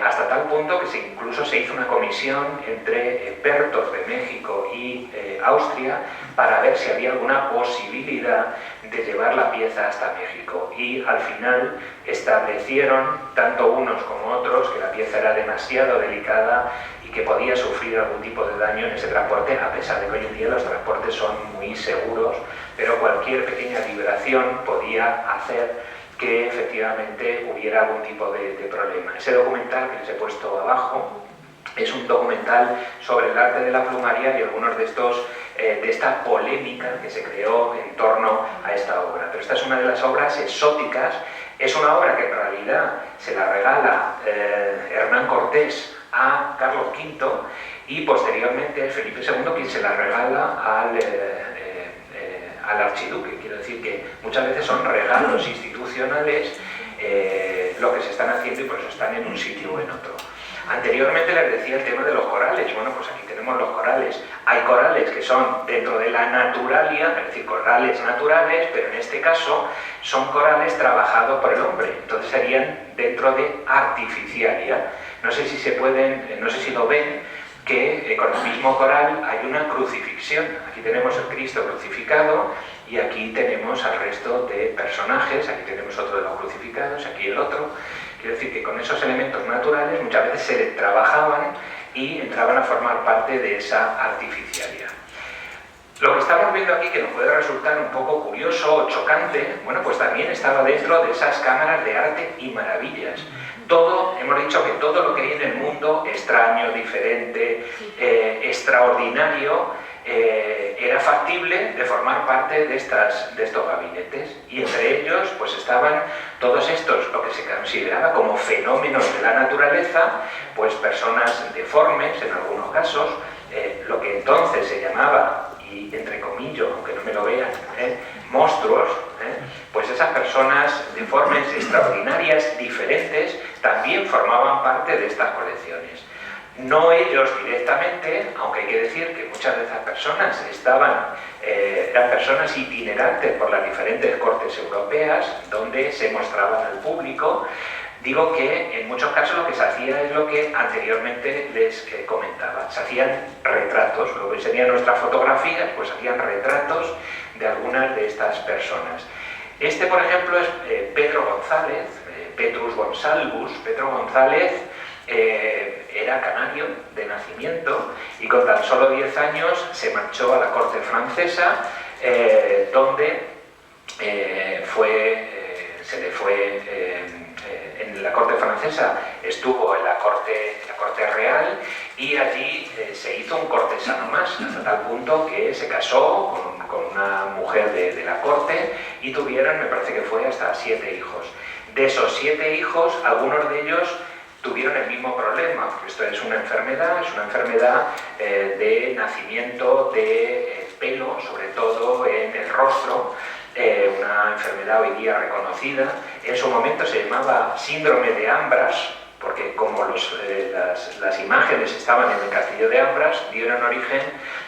hasta tal punto que incluso se hizo una comisión entre expertos de México y Austria para ver si había alguna posibilidad de llevar la pieza hasta México, y al final establecieron, tanto unos como otros, que la pieza era demasiado delicada y que podía sufrir algún tipo de daño en ese transporte, a pesar de que hoy en día los transportes son muy seguros, pero cualquier pequeña vibración podía hacer que efectivamente hubiera algún tipo de problema. Ese documental que les he puesto abajo es un documental sobre el arte de la plumaria y algunos de esta polémica que se creó en torno a esta obra. Pero esta es una de las obras exóticas, es una obra que en realidad se la regala Hernán Cortés a Carlos V, y posteriormente es Felipe II quien se la regala al archiduque. Quiero decir que muchas veces son regalos institucionales lo que se están haciendo, y por eso están en un sitio o en otro. Anteriormente les decía el tema de los corales. Bueno, pues aquí tenemos los corales. Hay corales que son dentro de la naturalia, es decir, corales naturales, pero en este caso son corales trabajados por el hombre, entonces serían dentro de artificialia. No sé si se pueden, no sé si lo ven, que con el mismo coral hay una crucifixión. Aquí tenemos el Cristo crucificado y aquí tenemos al resto de personajes, aquí tenemos otro de los crucificados, aquí el otro. Quiero decir que con esos elementos naturales muchas veces se trabajaban y entraban a formar parte de esa artificialidad. Lo que estamos viendo aquí, que nos puede resultar un poco curioso o chocante, bueno, pues también estaba dentro de esas cámaras de arte y maravillas. Todo, hemos dicho que todo lo que hay en el mundo, extraño, diferente, extraordinario, era factible de formar parte de estos gabinetes, y entre ellos pues estaban todos estos, lo que se consideraba como fenómenos de la naturaleza, pues personas deformes en algunos casos, lo que entonces se llamaba, y entre comillas, aunque no me lo vean, monstruos, pues esas personas deformes, extraordinarias, diferentes, también formaban parte de estas colecciones. No ellos directamente, aunque hay que decir que muchas de esas personas eran personas itinerantes por las diferentes cortes europeas, donde se mostraban al público. Digo que en muchos casos lo que se hacía es lo que anteriormente les comentaba. Se hacían retratos, lo que serían nuestras fotografías, pues hacían retratos de algunas de estas personas. Este, por ejemplo, es Pedro González, Petrus Gonsalvus. Pedro González era canario de nacimiento y con tan solo 10 años se marchó a la corte francesa, donde en la corte francesa estuvo en la corte real, y allí se hizo un cortesano más, hasta tal punto que se casó con una mujer de la corte y tuvieron, me parece que fue hasta 7 hijos. De esos 7 hijos, algunos de ellos tuvieron el mismo problema, porque esto es una enfermedad de nacimiento de pelo, sobre todo en el rostro, una enfermedad hoy día reconocida. En su momento se llamaba síndrome de Ambras, porque como las imágenes estaban en el castillo de Ambras, dieron origen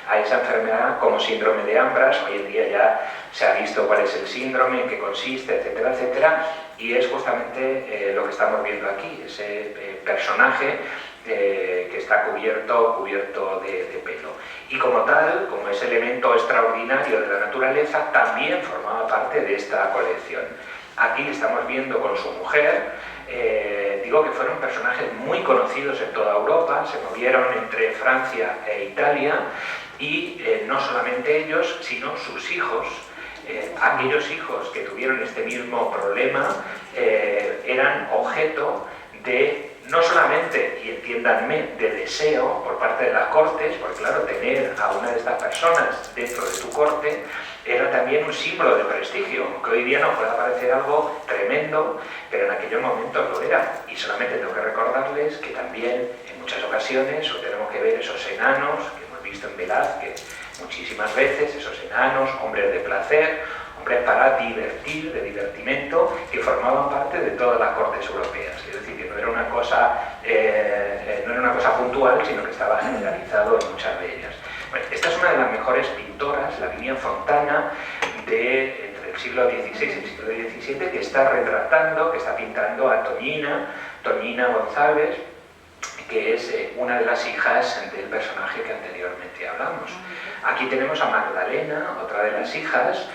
a esa enfermedad como síndrome de Ambras. Hoy en día ya se ha visto cuál es el síndrome, en qué consiste, etcétera, etcétera, y es justamente lo que estamos viendo aquí, ese personaje que está cubierto de pelo. Y como tal, como ese elemento extraordinario de la naturaleza, también formaba parte de esta colección. Aquí estamos viendo con su mujer, digo que fueron personajes muy conocidos en toda Europa, se movieron entre Francia e Italia, y no solamente ellos, sino sus hijos. Aquellos hijos que tuvieron este mismo problema eran objeto de, no solamente, y entiéndanme, de deseo por parte de las cortes, porque claro, tener a una de estas personas dentro de tu corte era también un símbolo de prestigio, aunque hoy día nos pueda parecer algo tremendo, pero en aquellos momentos lo era. Y solamente tengo que recordarles que también en muchas ocasiones tenemos que ver esos enanos que hemos visto en Velázquez muchísimas veces, esos enanos, hombres de placer, hombres para divertir, de divertimento, que formaban parte de todas las cortes europeas. Es decir, que no era una cosa puntual, sino que estaba generalizado en muchas de ellas. Bueno, esta es una de las mejores pintoras, Lavinia Fontana, de entre el el siglo XVI y el siglo XVII, que está retratando, que está pintando a Toñina González, que es una de las hijas del personaje que anteriormente hablamos. Aquí tenemos a Magdalena, otra de las hijas,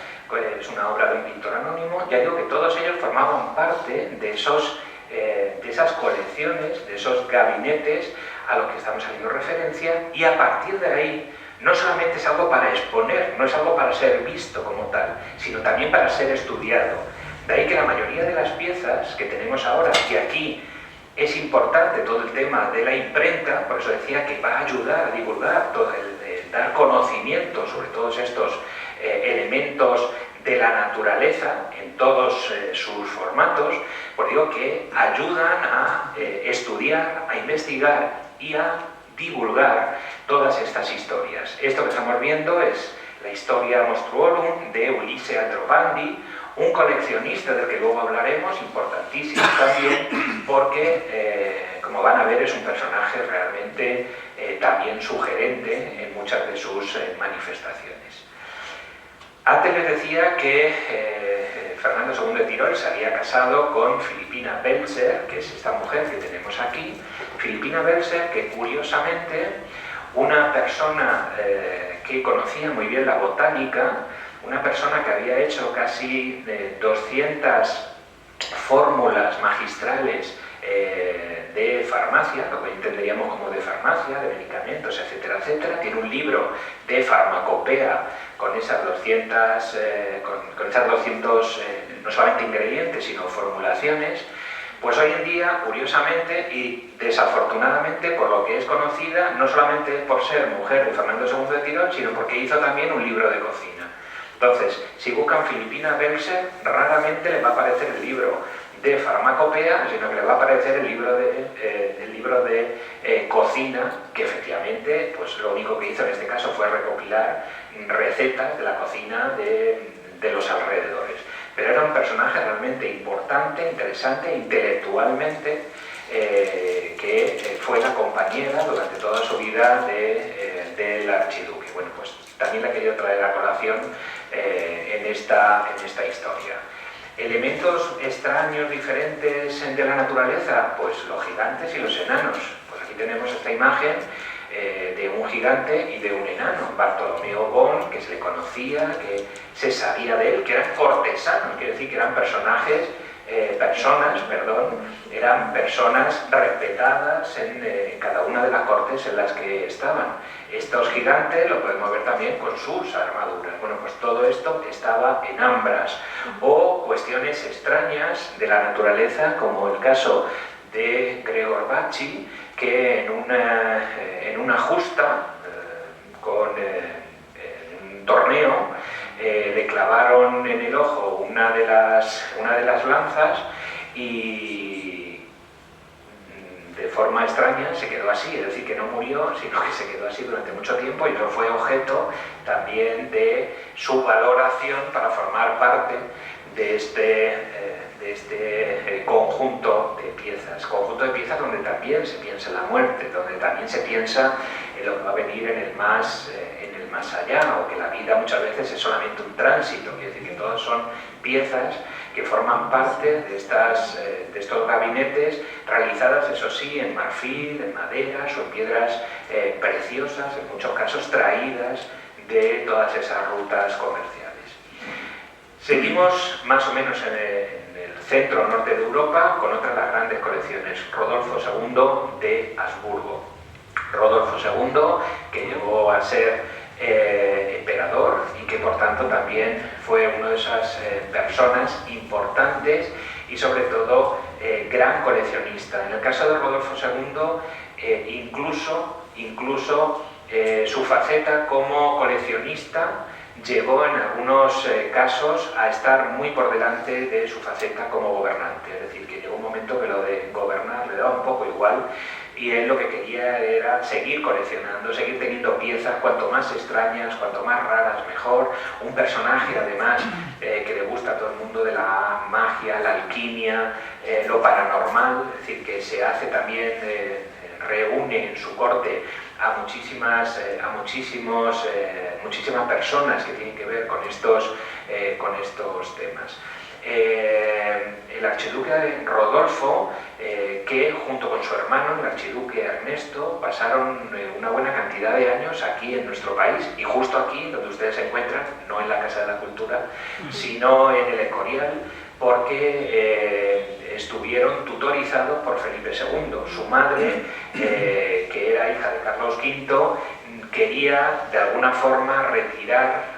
es una obra de un pintor anónimo. Ya digo que todos ellos formaban parte de esas colecciones, de esos gabinetes a los que estamos haciendo referencia, y a partir de ahí no solamente es algo para exponer, no es algo para ser visto como tal, sino también para ser estudiado. De ahí que la mayoría de las piezas que tenemos ahora, que aquí es importante todo el tema de la imprenta, por eso decía que va a ayudar a divulgar, dar conocimiento sobre todos estos elementos de la naturaleza en todos sus formatos, pues digo que ayudan a estudiar, a investigar y a divulgar todas estas historias. Esto que estamos viendo es la Historia Monstruorum de Ulisse Aldrovandi, un coleccionista del que luego hablaremos, importantísimo también, porque, como van a ver, es un personaje realmente también sugerente en muchas de sus manifestaciones. Antes les decía que Fernando II de Tirol se había casado con Filipina Belzer, que es esta mujer que tenemos aquí. Filipina Belzer, que curiosamente, una persona que conocía muy bien la botánica, una persona que había hecho casi 200 fórmulas magistrales de farmacia, lo que entenderíamos como de farmacia, de medicamentos, etcétera, etcétera. Tiene un libro de farmacopea con esas 200, no solamente ingredientes, sino formulaciones. Pues hoy en día, curiosamente y desafortunadamente, por lo que es conocida, no solamente por ser mujer de Fernando II de Tirol, sino porque hizo también un libro de cocina. Entonces, si buscan Filipina Belzer, raramente les va a aparecer el libro de farmacopea, sino que les va a aparecer el libro de cocina, que efectivamente, pues lo único que hizo en este caso fue recopilar recetas de la cocina de los alrededores. Pero era un personaje realmente importante, interesante, intelectualmente, que fue la compañera durante toda su vida del archiduque. Bueno, pues también la he querido traer a colación en esta historia. Elementos extraños, diferentes de la naturaleza, pues los gigantes y los enanos. Pues aquí tenemos esta imagen de un gigante y de un enano, Bartolomeo Bon, que se le conocía, que se sabía de él, que eran cortesanos, quiere decir que eran eran personas respetadas en cada una de las cortes en las que estaban. Estos gigantes lo podemos ver también con sus armaduras. Bueno, pues todo esto estaba en ambras. O cuestiones extrañas de la naturaleza, como el caso de Gregor Bacci, que en una justa, en un torneo, le clavaron en el ojo una de las lanzas y de forma extraña se quedó así, es decir, que no murió, sino que se quedó así durante mucho tiempo, y eso fue objeto también de su valoración para formar parte de este conjunto de piezas donde también se piensa en la muerte, donde también se piensa en lo que va a venir en el más allá, o que la vida muchas veces es solamente un tránsito. Quiere decir que todas son piezas que forman parte de estos gabinetes, realizadas, eso sí, en marfil, en maderas o en piedras preciosas, en muchos casos traídas de todas esas rutas comerciales. Seguimos más o menos en el centro norte de Europa con otra de las grandes colecciones, Rodolfo II de Habsburgo. Rodolfo II, que llegó a ser emperador y que por tanto también fue una de esas personas importantes y sobre todo gran coleccionista. En el caso de Rodolfo II, incluso su faceta como coleccionista llegó en algunos casos a estar muy por delante de su faceta como gobernante. Es decir, que llegó un momento que lo de gobernar le daba un poco igual, y él lo que quería era seguir coleccionando, seguir teniendo piezas cuanto más extrañas, cuanto más raras mejor. Un personaje además que le gusta a todo el mundo de la magia, la alquimia, lo paranormal, es decir, que se hace también reúne en su corte a muchísimas personas que tienen que ver con estos temas. El archiduque Rodolfo, que junto con su hermano, el archiduque Ernesto, pasaron una buena cantidad de años aquí en nuestro país, y justo aquí donde ustedes se encuentran, no en la Casa de la Cultura, sino en el Escorial, porque estuvieron tutorizados por Felipe II. Su madre, que era hija de Carlos V, quería de alguna forma retirar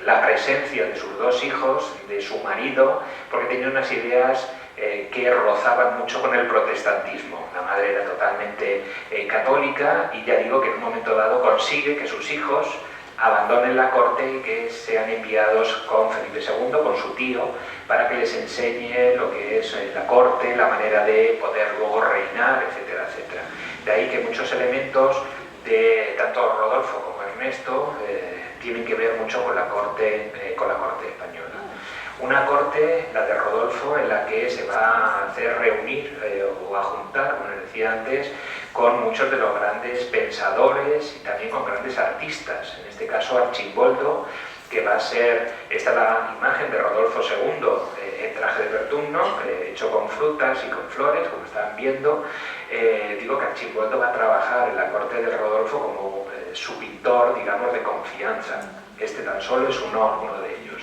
la presencia de sus dos hijos, de su marido, porque tenía unas ideas que rozaban mucho con el protestantismo. La madre era totalmente católica, y ya digo que en un momento dado consigue que sus hijos abandonen la corte y que sean enviados con Felipe II, con su tío, para que les enseñe lo que es la corte, la manera de poder luego reinar, etcétera, etcétera. De ahí que muchos elementos de tanto Rodolfo como Ernesto tienen que ver mucho con la corte española. Una corte, la de Rodolfo, en la que se va a hacer reunir o a juntar, como les decía antes, con muchos de los grandes pensadores y también con grandes artistas. En este caso Archimboldo, que va a ser, esta es la imagen de Rodolfo II en traje de Bertumno, hecho con frutas y con flores, como están viendo. Digo que Archimboldo va a trabajar en la corte de Rodolfo como su pintor, digamos, de confianza. Este tan solo es uno de ellos.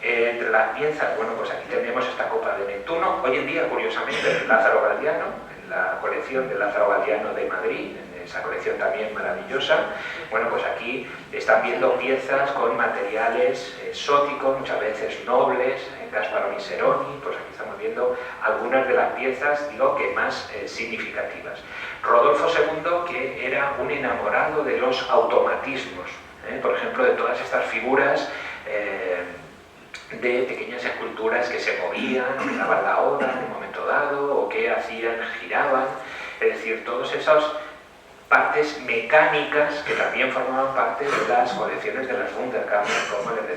Entre las piezas, bueno, pues aquí tenemos esta copa de Neptuno. Hoy en día, curiosamente, Lázaro Galdiano, en la colección de Lázaro Galdiano de Madrid, en esa colección también maravillosa. Bueno, pues aquí están viendo piezas con materiales exóticos, muchas veces nobles, Gasparo Miseroni. Pues aquí estamos viendo algunas de las piezas, digo, que más significativas. Rodolfo II, que era un enamorado de los automatismos, por ejemplo, de todas estas figuras de pequeñas esculturas que se movían, que daban la hora en un momento dado, o que hacían, giraban, es decir, todas esas partes mecánicas que también formaban parte de las colecciones de las Wunderkammer, como les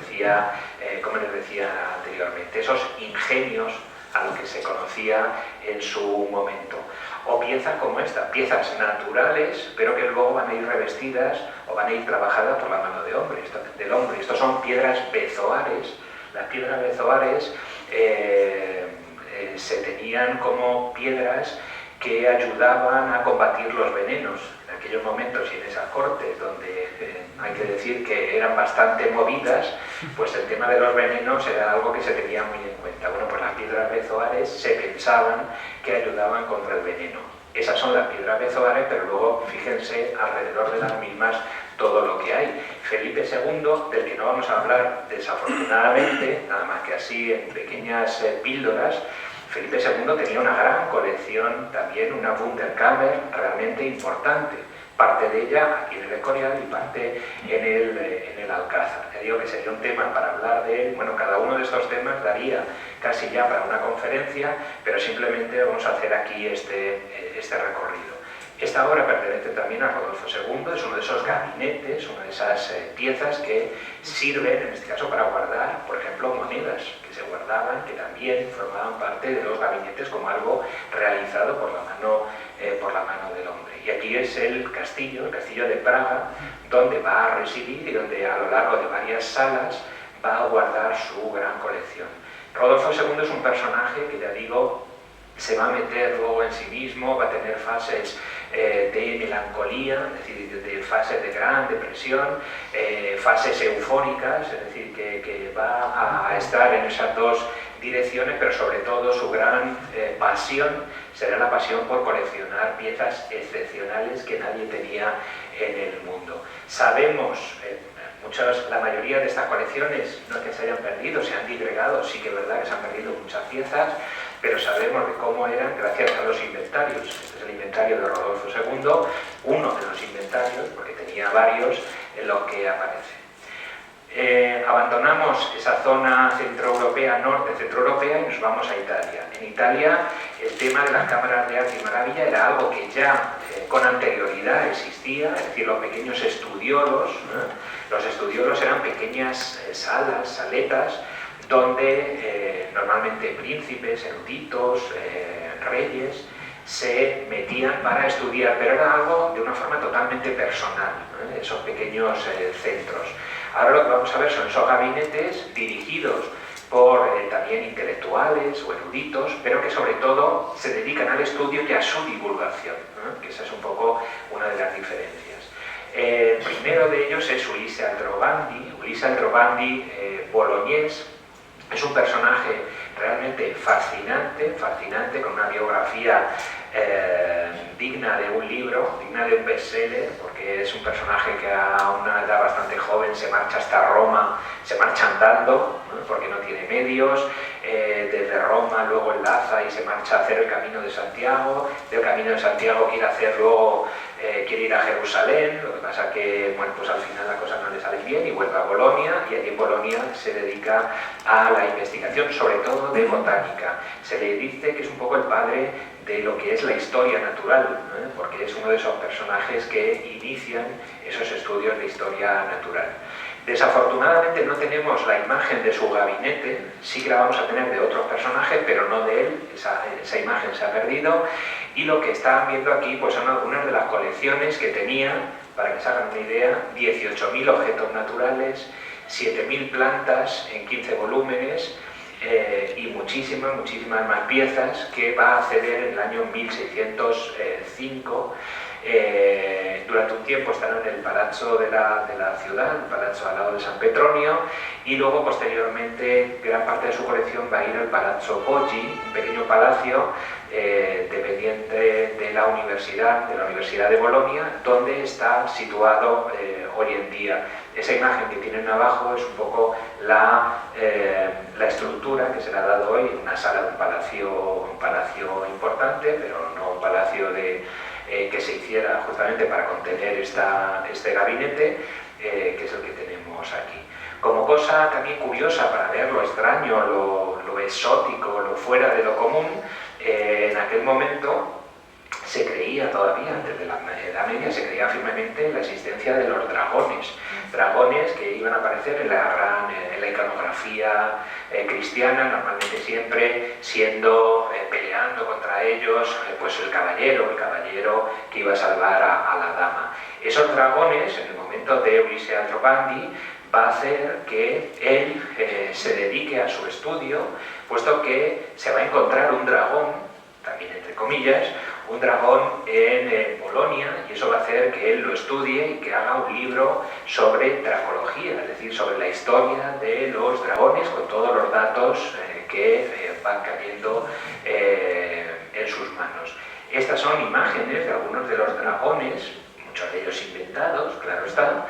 decía anteriormente, esos ingenios a lo que se conocía en su momento. O piezas como esta, piezas naturales, pero que luego van a ir revestidas o van a ir trabajadas por la mano del hombre. Estos son piedras bezoares. Las piedras bezoares se tenían como piedras que ayudaban a combatir los venenos. En aquellos momentos y en esas cortes donde hay que decir que eran bastante movidas, pues el tema de los venenos era algo que se tenía muy en cuenta. Bueno, pues las piedras bezoares se pensaban que ayudaban contra el veneno. Esas son las piedras bezoares, pero luego fíjense alrededor de las mismas todo lo que hay. Felipe II, del que no vamos a hablar desafortunadamente, nada más que así en pequeñas píldoras, Felipe II tenía una gran colección, también una Wunderkammer realmente importante. Parte de ella aquí en el Escorial y parte en el Alcázar. Ya digo que sería un tema para hablar de él. Bueno, cada uno de estos temas daría casi ya para una conferencia, pero simplemente vamos a hacer aquí este recorrido. Esta obra pertenece también a Rodolfo II, es uno de esos gabinetes, una de esas piezas que sirven, en este caso, para guardar, por ejemplo, monedas que se guardaban, que también formaban parte de los gabinetes como algo realizado por la mano del hombre. Y aquí es el castillo de Praga, donde va a residir y donde a lo largo de varias salas va a guardar su gran colección. Rodolfo II es un personaje que, ya digo, se va a meter luego en sí mismo, va a tener fases de melancolía, es decir, de fases de gran depresión, fases eufóricas, es decir, que va a estar en esas dos direcciones, pero sobre todo su gran pasión será la pasión por coleccionar piezas excepcionales que nadie tenía en el mundo. Sabemos, la mayoría de estas colecciones no es que se hayan perdido, se han disgregado, sí que es verdad que se han perdido muchas piezas, pero sabemos de cómo eran gracias a los inventarios. Este es el inventario de Rodolfo II, uno de los inventarios, porque tenía varios, en los que aparece. Abandonamos esa zona centroeuropea, norte centroeuropea, y nos vamos a Italia. En Italia el tema de las cámaras de arte y maravilla era algo que ya con anterioridad existía, es decir, los pequeños estudiolos. Los estudiolos eran pequeñas salas, saletas, donde normalmente príncipes, eruditos, reyes, se metían para estudiar, pero era algo de una forma totalmente personal, ¿no? Esos pequeños centros. Ahora lo que vamos a ver son esos gabinetes dirigidos por también intelectuales o eruditos, pero que sobre todo se dedican al estudio y a su divulgación, ¿no? Que esa es un poco una de las diferencias. El primero de ellos es Ulisse Aldrovandi. Ulisse Aldrovandi, boloñés, es un personaje realmente fascinante, con una biografía digna de un libro, digna de un bestseller, porque es un personaje que a una edad bastante joven se marcha hasta Roma, se marcha andando, ¿no? Porque no tiene medios, desde Roma luego enlaza y se marcha a hacer el Camino de Santiago, del Camino de Santiago quiere ir a Jerusalén, lo que pasa que, bueno, pues al final las cosas no le salen bien y vuelve a Bolonia, y allí en Bolonia se dedica a la investigación, sobre todo de botánica. Se le dice que es un poco el padre de lo que es la historia natural, ¿eh? Porque es uno de esos personajes que inician esos estudios de historia natural. Desafortunadamente no tenemos la imagen de su gabinete, sí que la vamos a tener de otros personajes, pero no de él, esa imagen se ha perdido, y lo que están viendo aquí pues son algunas de las colecciones que tenía, para que se hagan una idea, 18.000 objetos naturales, 7.000 plantas en 15 volúmenes, y muchísimas más piezas que va a ceder en el año 1605. Durante un tiempo estará en el Palazzo de la ciudad, el Palazzo al lado de San Petronio, y luego posteriormente gran parte de su colección va a ir al Palazzo Poggi, un pequeño palacio dependiente de la Universidad de Bolonia, donde está situado hoy en día. Esa imagen que tienen abajo es un poco la estructura que se le ha dado hoy en una sala de un palacio importante, pero no un palacio que se hiciera justamente para contener este gabinete, que es el que tenemos aquí. Como cosa también curiosa para ver lo extraño, lo exótico, lo fuera de lo común, en aquel momento se creía todavía, antes de la Edad Media, se creía firmemente en la existencia de los dragones que iban a aparecer en la iconografía cristiana, normalmente siempre peleando contra ellos, pues el caballero que iba a salvar a la dama. Esos dragones, en el momento de Ulisse Aldrovandi, va a hacer que él se dedique a su estudio, puesto que se va a encontrar un dragón, también entre comillas, un dragón en Bolonia, y eso va a hacer que él lo estudie y que haga un libro sobre dracología, es decir, sobre la historia de los dragones, con todos los datos que van cayendo en sus manos. Estas son imágenes de algunos de los dragones, muchos de ellos inventados, claro está,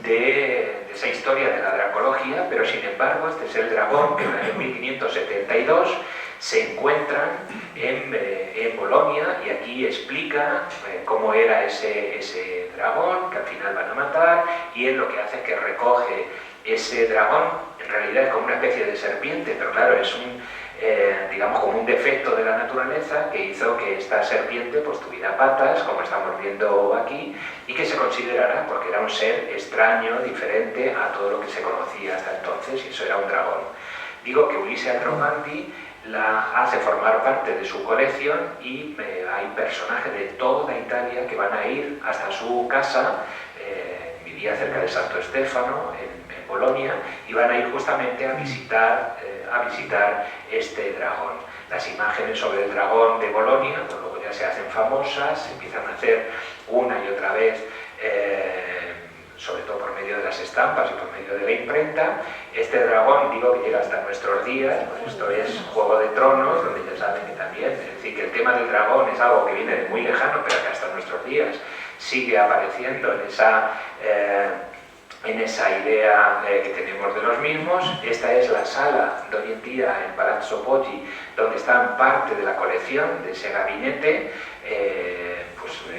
de esa historia de la dracología, pero sin embargo este es el dragón que en el año 1572 se encuentran en Bolonia, y aquí explica cómo era ese dragón que al final van a matar, y él lo que hace es que recoge ese dragón, en realidad es como una especie de serpiente, pero claro, es digamos como un defecto de la naturaleza que hizo que esta serpiente pues tuviera patas, como estamos viendo aquí, y que se considerara, porque era un ser extraño, diferente a todo lo que se conocía hasta entonces, y eso era un dragón. Digo que Ulisse Aldrovandi la hace formar parte de su colección, y hay personajes de toda Italia que van a ir hasta su casa, vivía cerca de Santo Stefano, en Bolonia, y van a ir justamente a visitar este dragón. Las imágenes sobre el dragón de Bolonia, pues luego ya se hacen famosas, se empiezan a hacer una y otra vez, sobre todo por medio de las estampas y por medio de la imprenta. Este dragón, digo que llega hasta nuestros días, pues esto es Juego de Tronos, donde ya saben que también, es decir, que el tema del dragón es algo que viene de muy lejano, pero que hasta nuestros días sigue apareciendo en esa idea que tenemos de los mismos. Esta es la sala de hoy en día en Palazzo Poggi, donde están parte de la colección de ese gabinete.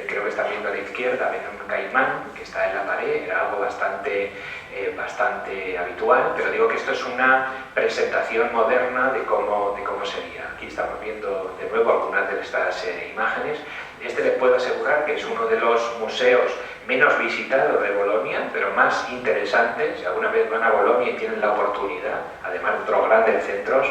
Creo que están viendo a la izquierda, ven un caimán que está en la pared, era algo bastante habitual, pero digo que esto es una presentación moderna de cómo sería. Aquí estamos viendo de nuevo algunas de estas imágenes. Les puedo asegurar que es uno de los museos menos visitados de Bolonia, pero más interesantes. Si alguna vez van a Bolonia y tienen la oportunidad, además de otros grandes centros,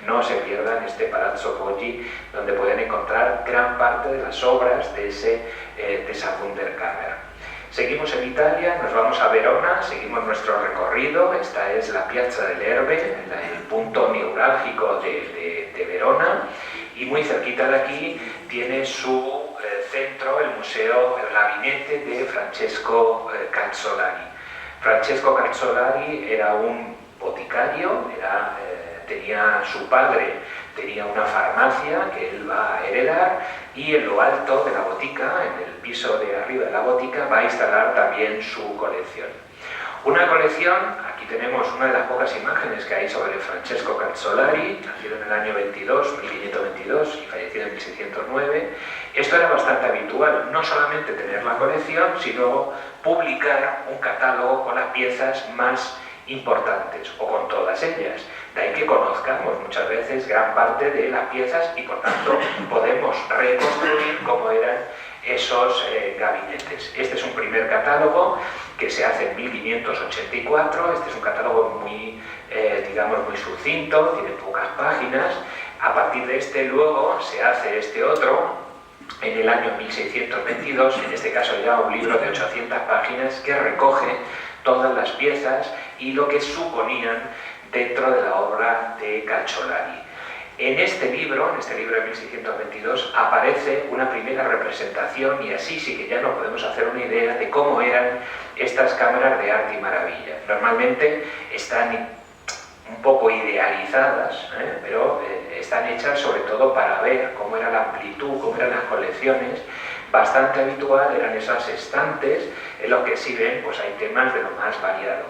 no se pierdan este Palazzo Poggi, donde pueden encontrar gran parte de las obras de esa Wunderkammer. Seguimos en Italia, nos vamos a Verona, seguimos nuestro recorrido. Esta es la Piazza del Erbe, el punto neurálgico de Verona, y muy cerquita de aquí tiene su centro el museo, el gabinete de Francesco Calzolari. Francesco Calzolari era un boticario, tenía su padre, tenía una farmacia que él va a heredar, y en lo alto de la botica, en el piso de arriba de la botica, va a instalar también su colección. Una colección, aquí tenemos una de las pocas imágenes que hay sobre Francesco Calzolari, nacido en el año 1522 y fallecido en 1609. Esto era bastante habitual, no solamente tener la colección, sino publicar un catálogo con las piezas más importantes, o con todas ellas. De ahí que conozcamos muchas veces gran parte de las piezas y por tanto podemos reconstruir cómo eran esos gabinetes. Este es un primer catálogo que se hace en 1584, este es un catálogo muy, digamos, muy sucinto, tiene pocas páginas. A partir de este luego se hace este otro en el año 1622, en este caso ya un libro de 800 páginas que recoge todas las piezas y lo que suponían dentro de la obra de Calzolari. En este libro de 1622, aparece una primera representación, y así sí que ya nos podemos hacer una idea de cómo eran estas cámaras de arte y maravilla. Normalmente están un poco idealizadas, pero están hechas sobre todo para ver cómo era la amplitud, cómo eran las colecciones. Bastante habitual eran esas estantes en los que sí ven, pues hay temas de lo más variado,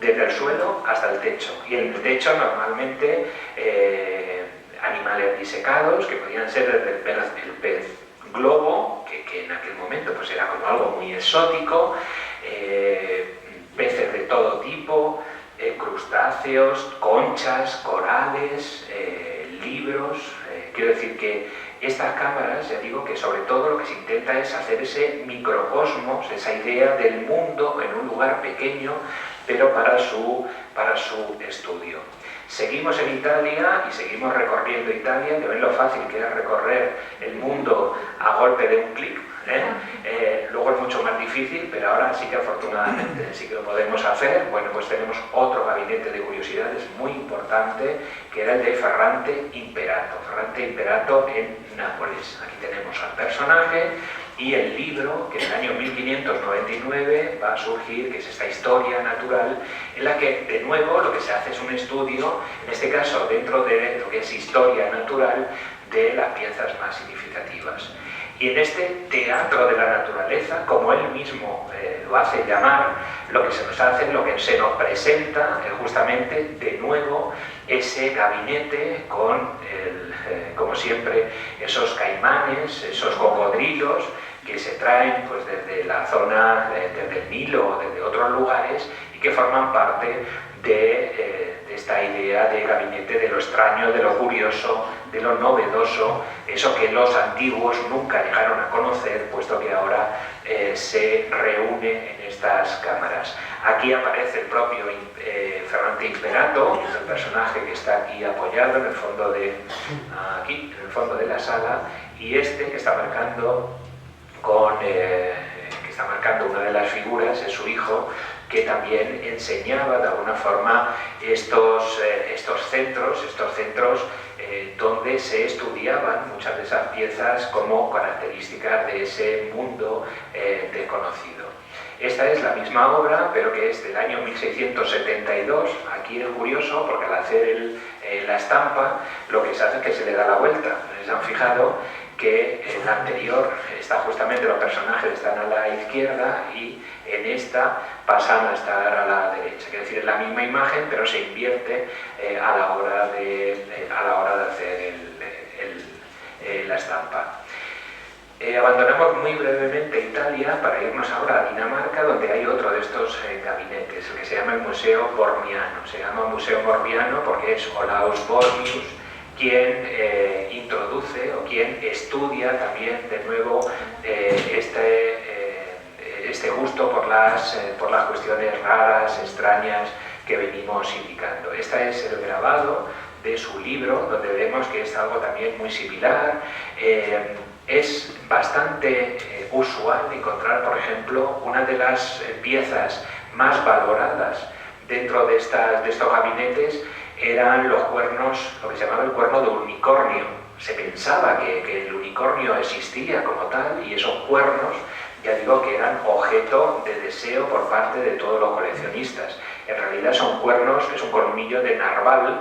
desde el suelo hasta el techo. Y en el techo normalmente animales disecados, que podían ser desde el pez globo, que en aquel momento pues era como algo muy exótico, peces de todo tipo, crustáceos, conchas, corales, libros. Quiero decir que estas cámaras, ya digo que sobre todo lo que se intenta es hacer ese microcosmos, esa idea del mundo en un lugar pequeño, pero para su estudio. Seguimos en Italia y seguimos recorriendo Italia, que ven lo fácil que es recorrer el mundo a golpe de un clic. Luego es mucho más difícil, pero ahora sí que afortunadamente sí que lo podemos hacer. Bueno, pues tenemos otro gabinete de curiosidades muy importante, que era el de Ferrante Imperato. Ferrante Imperato en Nápoles. Aquí tenemos al personaje y el libro que en el año 1599 va a surgir, que es esta historia natural, en la que de nuevo lo que se hace es un estudio, en este caso dentro de lo que es historia natural, de las piezas más significativas. Y en este teatro de la naturaleza, como él mismo lo hace llamar, lo que se nos hace, lo que se nos presenta es justamente de nuevo ese gabinete con, como siempre, esos caimanes, esos cocodrilos que se traen pues, desde la zona, desde el Nilo o desde otros lugares, y que forman parte de esta idea de gabinete, de lo extraño, de lo curioso, de lo novedoso, eso que los antiguos nunca llegaron a conocer, puesto que ahora se reúne en estas cámaras. Aquí aparece el propio Ferrante Imperato, que es el personaje que está aquí apoyado en el fondo aquí, en el fondo de la sala, y este que está marcando una de las figuras es su hijo, que también enseñaba de alguna forma estos centros donde se estudiaban muchas de esas piezas como características de ese mundo desconocido. Esta es la misma obra, pero que es del año 1672. Aquí es curioso porque al hacer la estampa lo que se hace es que se le da la vuelta. ¿Se han fijado que en la anterior justamente los personajes están a la izquierda y en esta pasan a estar a la derecha? Quiere decir, es la misma imagen, pero se invierte a la hora de hacer la estampa. Abandonamos muy brevemente Italia para irnos ahora a Dinamarca, donde hay otro de estos gabinetes, el que se llama el Museo Bormiano. Se llama Museo Bormiano porque es Olaus Bormius quien introduce o quien estudia también de nuevo este gusto por las cuestiones raras, extrañas que venimos indicando. Este es el grabado de su libro, donde vemos que es algo también muy similar. Es bastante usual encontrar, por ejemplo, una de las piezas más valoradas dentro de estos gabinetes eran los cuernos, lo que se llamaba el cuerno de unicornio. Se pensaba que el unicornio existía como tal, y esos cuernos, ya digo, que eran objeto de deseo por parte de todos los coleccionistas. En realidad son cuernos, es un colmillo de narval,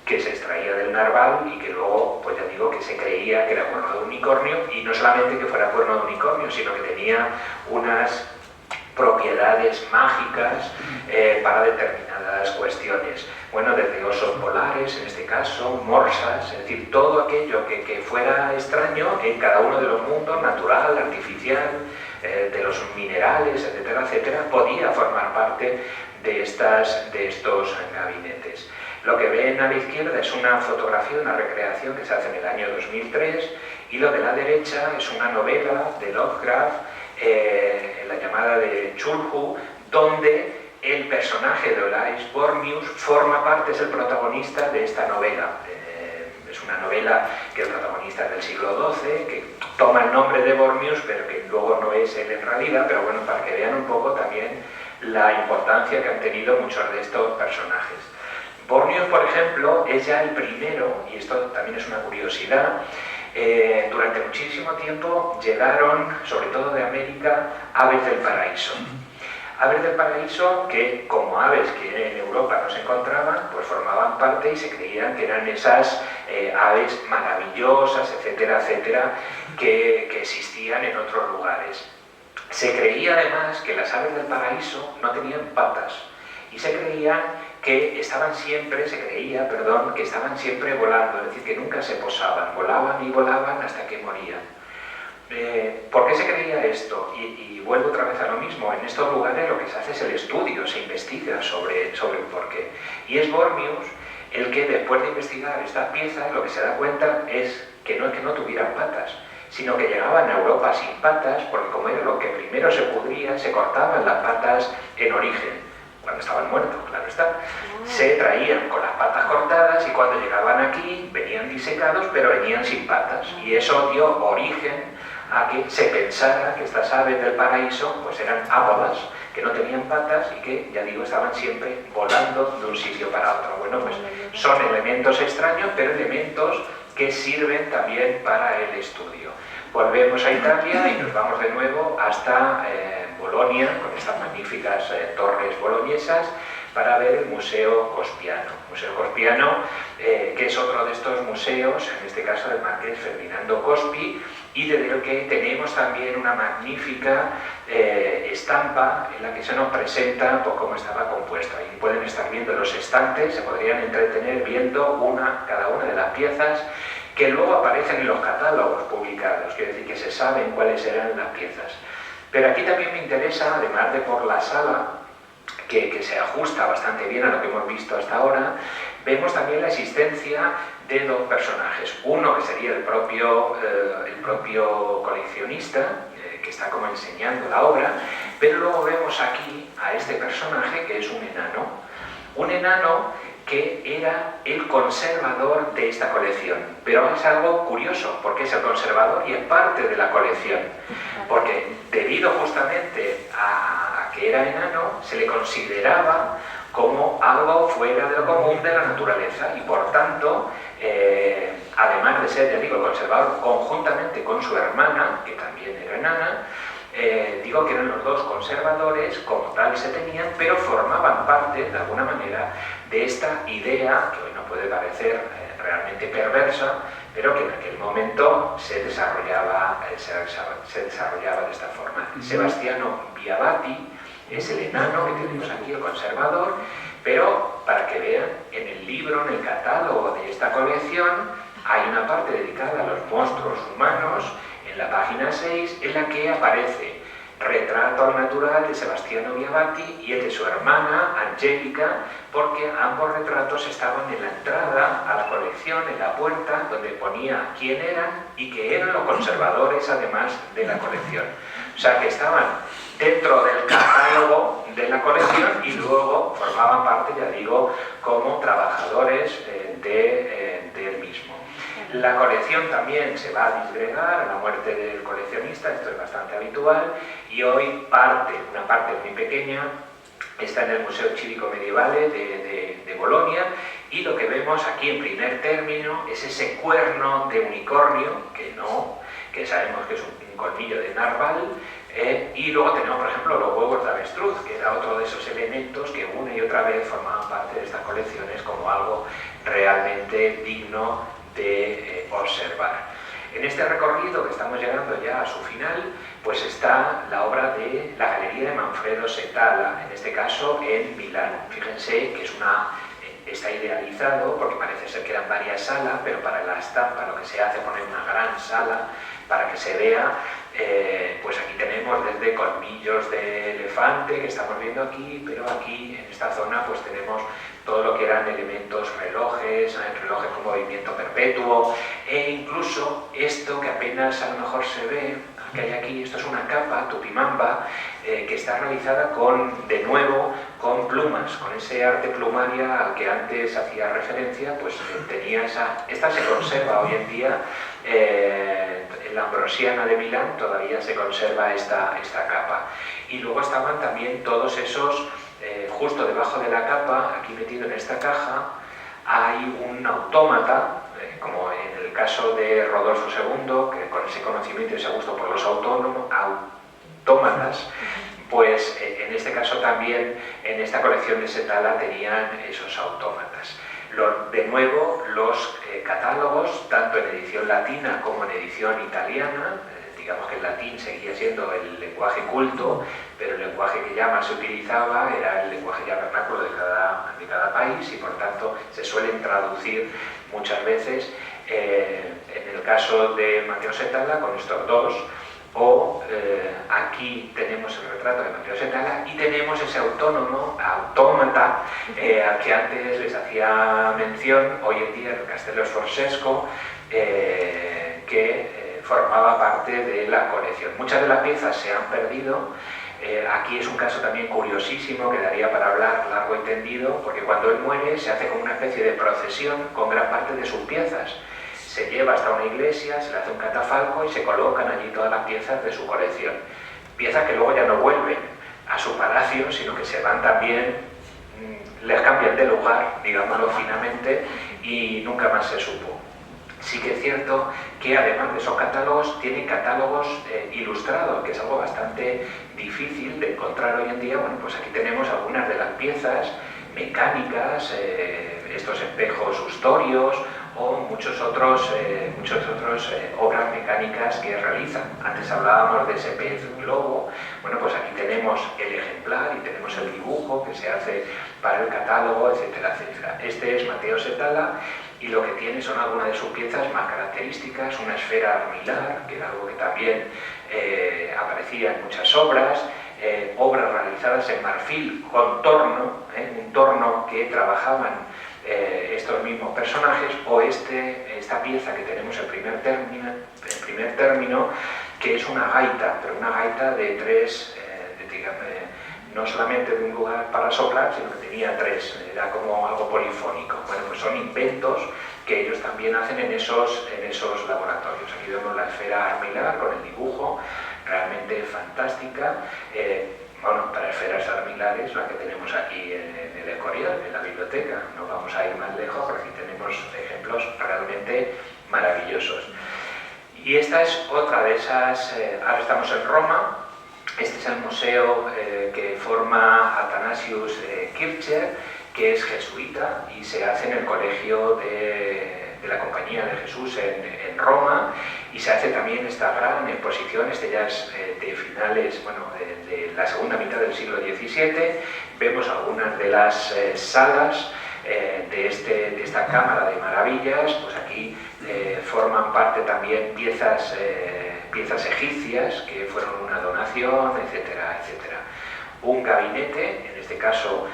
que se extraía del narval y que luego, pues ya digo, que se creía que era cuerno de unicornio, y no solamente que fuera cuerno de unicornio, sino que tenía unas propiedades mágicas para determinadas cuestiones. Bueno, desde osos polares, en este caso, morsas, es decir, todo aquello que fuera extraño en cada uno de los mundos, natural, artificial, de los minerales, etcétera, etcétera, podía formar parte de estos gabinetes. Lo que ven a la izquierda es una fotografía, una recreación que se hace en el año 2003, y lo de la derecha es una novela de Lovecraft, la llamada de Cthulhu, donde el personaje de Olaus Bormius forma parte, es el protagonista de esta novela. Es una novela que el protagonista es del siglo XII, que toma el nombre de Bormius, pero que luego no es él en realidad, pero bueno, para que vean un poco también la importancia que han tenido muchos de estos personajes. Bormius, por ejemplo, es ya el primero, y esto también es una curiosidad, durante muchísimo tiempo llegaron, sobre todo de América, aves del paraíso. Aves del paraíso que, como aves que en Europa no se encontraban, pues formaban parte y se creían que eran esas aves maravillosas, etcétera, etcétera, que existían en otros lugares. Se creía además que las aves del paraíso no tenían patas, y se creía que estaban siempre, que estaban siempre volando, es decir, que nunca se posaban, volaban y volaban hasta que morían. ¿Por qué se creía esto? Y vuelvo otra vez a lo mismo, en estos lugares lo que se hace es el estudio, se investiga sobre el porqué. Y es Bormius el que, después de investigar estas piezas, lo que se da cuenta es que no tuvieran patas, sino que llegaban a Europa sin patas, porque como era lo que primero se pudría, se cortaban las patas en origen. Cuando estaban muertos, claro está, se traían con las patas cortadas, y cuando llegaban aquí venían disecados, pero venían sin patas, y eso dio origen a que se pensara que estas aves del paraíso pues eran ápodas, que no tenían patas y que, ya digo, estaban siempre volando de un sitio para otro. Bueno, pues son elementos extraños, pero elementos que sirven también para el estudio. Volvemos a Italia y nos vamos de nuevo hasta Bolonia, con estas magníficas torres boloñesas, para ver el Museo Cospiano. Museo Cospiano, que es otro de estos museos, en este caso del marqués Ferdinando Cospi, y de lo que tenemos también una magnífica estampa en la que se nos presenta pues, cómo estaba compuesto. Ahí pueden estar viendo los estantes, se podrían entretener viendo cada una de las piezas que luego aparecen en los catálogos publicados, quiere decir que se saben cuáles eran las piezas. Pero aquí también me interesa, además de por la sala, que se ajusta bastante bien a lo que hemos visto hasta ahora, vemos también la existencia de dos personajes. Uno que sería el propio coleccionista, que está como enseñando la obra, pero luego vemos aquí a este personaje que es un enano que era el conservador de esta colección. Pero es algo curioso, porque es el conservador y es parte de la colección, porque debido justamente a que era enano, se le consideraba como algo fuera de lo común de la naturaleza, y por tanto, además de ser, ya digo, el conservador conjuntamente con su hermana, que también era enana, digo que eran los dos conservadores, como tal se tenían, pero formaban parte, de alguna manera, de esta idea, que hoy nos puede parecer realmente perversa, pero que en aquel momento se desarrollaba de esta forma. Sebastiano Viavati es el enano que tenemos aquí, el conservador, pero para que vean, en el libro, en el catálogo de esta colección, hay una parte dedicada a los monstruos humanos, en la página 6, en la que aparece retrato al natural de Sebastiano Viavati y el de su hermana, Angélica, porque ambos retratos estaban en la entrada a la colección, en la puerta, donde ponía quién eran y que eran los conservadores, además de la colección. O sea, que estaban dentro del catálogo de la colección y luego formaban parte, ya digo, como trabajadores del mismo. La colección también se va a disgregar a la muerte del coleccionista, esto es bastante habitual, y hoy una parte muy pequeña está en el Museo Civico Medievale de Bolonia, y lo que vemos aquí en primer término es ese cuerno de unicornio, que sabemos que es un colmillo de narval, y luego tenemos, por ejemplo, los huevos de avestruz, que era otro de esos elementos que una y otra vez formaban parte de estas colecciones como algo realmente digno de observar. En este recorrido, que estamos llegando ya a su final, pues está la obra de la Galería de Manfredo Setala, en este caso en Milán. Fíjense que está idealizado porque parece ser que eran varias salas, pero para la estampa lo que se hace es poner una gran sala para que se vea. Pues aquí tenemos desde colmillos de elefante, que estamos viendo aquí, pero aquí en esta zona pues tenemos todo lo que eran elementos relojes con movimiento perpetuo, e incluso esto que apenas a lo mejor se ve, que hay aquí, esto es una capa tupimamba, que está realizada de nuevo con plumas, con ese arte plumaria al que antes hacía referencia, pues tenía esta se conserva hoy en día, en la Ambrosiana de Milán todavía se conserva esta capa. Y luego estaban también todos esos, justo debajo de la capa, aquí metido en esta caja, hay un autómata, como en el caso de Rodolfo II, que con ese conocimiento y ese gusto por los autómatas, pues en este caso también en esta colección de Setala tenían esos autómatas. De nuevo, los catálogos, tanto en edición latina como en edición italiana, digamos que el latín seguía siendo el lenguaje culto, pero el lenguaje que ya más se utilizaba era el lenguaje ya vernáculo de cada país, y por tanto se suelen traducir muchas veces, en el caso de Matteo Setala con estos dos, o aquí tenemos el retrato de Matteo Setala y tenemos ese autómata al que antes les hacía mención, hoy en día el Castello Sforzesco, que formaba parte de la colección. Muchas de las piezas se han perdido. Aquí es un caso también curiosísimo que daría para hablar largo y tendido, porque cuando él muere se hace como una especie de procesión con gran parte de sus piezas. Se lleva hasta una iglesia, se le hace un catafalco y se colocan allí todas las piezas de su colección. Piezas que luego ya no vuelven a su palacio, sino que se van también, les cambian de lugar, digámoslo finamente, y nunca más se supo. Sí que es cierto que además de esos catálogos, tienen catálogos ilustrados, que es algo bastante difícil de encontrar hoy en día. Bueno, pues aquí tenemos algunas de las piezas mecánicas, estos espejos ustorios, o muchos otros obras mecánicas que realizan. Antes hablábamos de ese pez globo. Bueno, pues aquí tenemos el ejemplar y tenemos el dibujo que se hace para el catálogo, etcétera, etcétera. Este es Matteo Setala, y lo que tiene son algunas de sus piezas más características, una esfera armilar, que era algo que también aparecía en muchas obras, obras realizadas en marfil con torno, un torno que trabajaban estos mismos personajes, o esta pieza que tenemos en primer término, que es una gaita, pero una gaita de tres, no solamente de un lugar para soplar, sino que tenía tres, era como algo polifónico. Bueno, pues son inventos que ellos también hacen en esos laboratorios. Aquí vemos la esfera armilar con el dibujo, realmente fantástica. Bueno, para esferas armilares, la que tenemos aquí en el Escorial, en la biblioteca. No vamos a ir más lejos, porque aquí tenemos ejemplos realmente maravillosos. Y esta es otra de esas. Ahora estamos en Roma. Este es el museo que forma Athanasius Kircher, que es jesuita y se hace en el colegio de la Compañía de Jesús en Roma, y se hace también esta gran exposición. Este ya es de finales, bueno, de la segunda mitad del siglo XVII. Vemos algunas de las salas de esta Cámara de Maravillas. Pues aquí forman parte también piezas egipcias que fueron una donación, etcétera, etcétera. Un gabinete, en este caso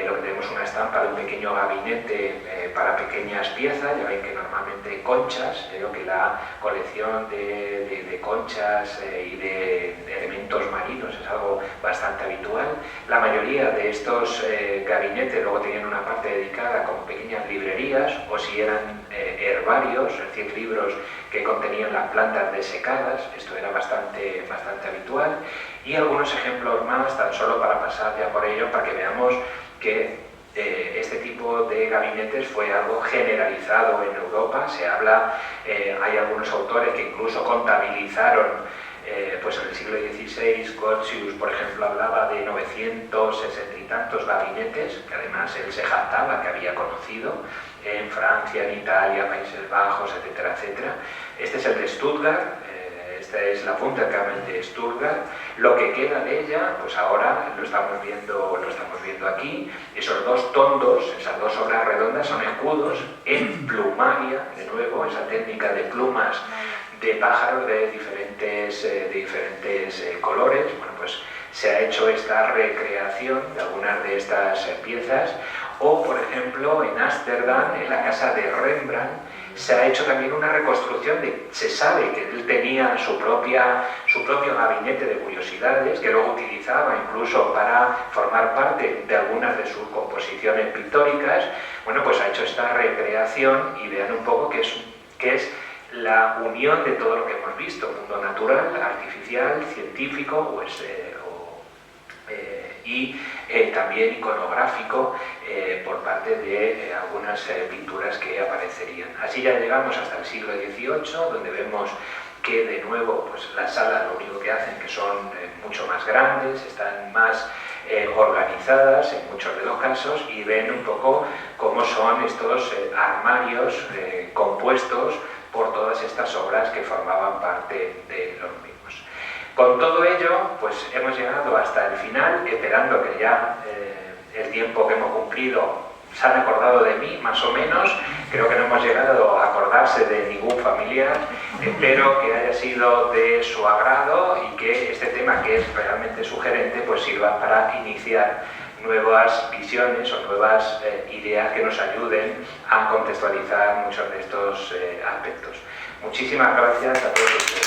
lo que tenemos una estampa de un pequeño gabinete para pequeñas piezas. Ya ven que normalmente conchas, creo que la colección de conchas y de elementos marinos es algo La mayoría de estos gabinetes luego tenían una parte dedicada como pequeñas librerías, o si eran herbarios, es decir, libros que contenían las plantas desecadas. Esto era bastante habitual. Y algunos ejemplos más, tan solo para pasar ya por ello, para que veamos que este tipo de gabinetes fue algo generalizado en Europa. Se habla, hay algunos autores que incluso contabilizaron, pues en el siglo XVI, Curtius, por ejemplo, hablaba de 960 y tantos gabinetes, que además él se jactaba que había conocido en Francia, en Italia, Países Bajos, etcétera, etcétera. Este es el de Stuttgart. Esta es la Wunderkammer de Stuttgart. Lo que queda de ella, pues ahora lo estamos viendo aquí. Esos dos tondos, esas dos obras redondas, son escudos en plumaria, de nuevo, esa técnica de plumas de pájaros de diferentes colores. Bueno, pues se ha hecho esta recreación de algunas de estas piezas. O, por ejemplo, en Ámsterdam, en la casa de Rembrandt, se ha hecho también una reconstrucción se sabe que él tenía su propio gabinete de curiosidades, que luego utilizaba incluso para formar parte de algunas de sus composiciones pictóricas. Bueno, pues ha hecho esta recreación y vean un poco qué es la unión de todo lo que hemos visto: mundo natural, artificial, científico, y también iconográfico por parte de algunas pinturas que aparecerían. Así ya llegamos hasta el siglo XVIII, donde vemos que de nuevo pues, las salas lo único que hacen que son mucho más grandes, están más organizadas en muchos de los casos, y ven un poco cómo son estos armarios compuestos por todas estas obras que formaban parte de los mismos. Con todo ello, pues hemos llegado hasta el final, esperando que ya el tiempo que hemos cumplido se han acordado de mí, más o menos. Creo que no hemos llegado a acordarse de ningún familiar. Espero que haya sido de su agrado y que este tema, que es realmente sugerente, pues sirva para iniciar nuevas visiones o nuevas ideas que nos ayuden a contextualizar muchos de estos aspectos. Muchísimas gracias a todos ustedes.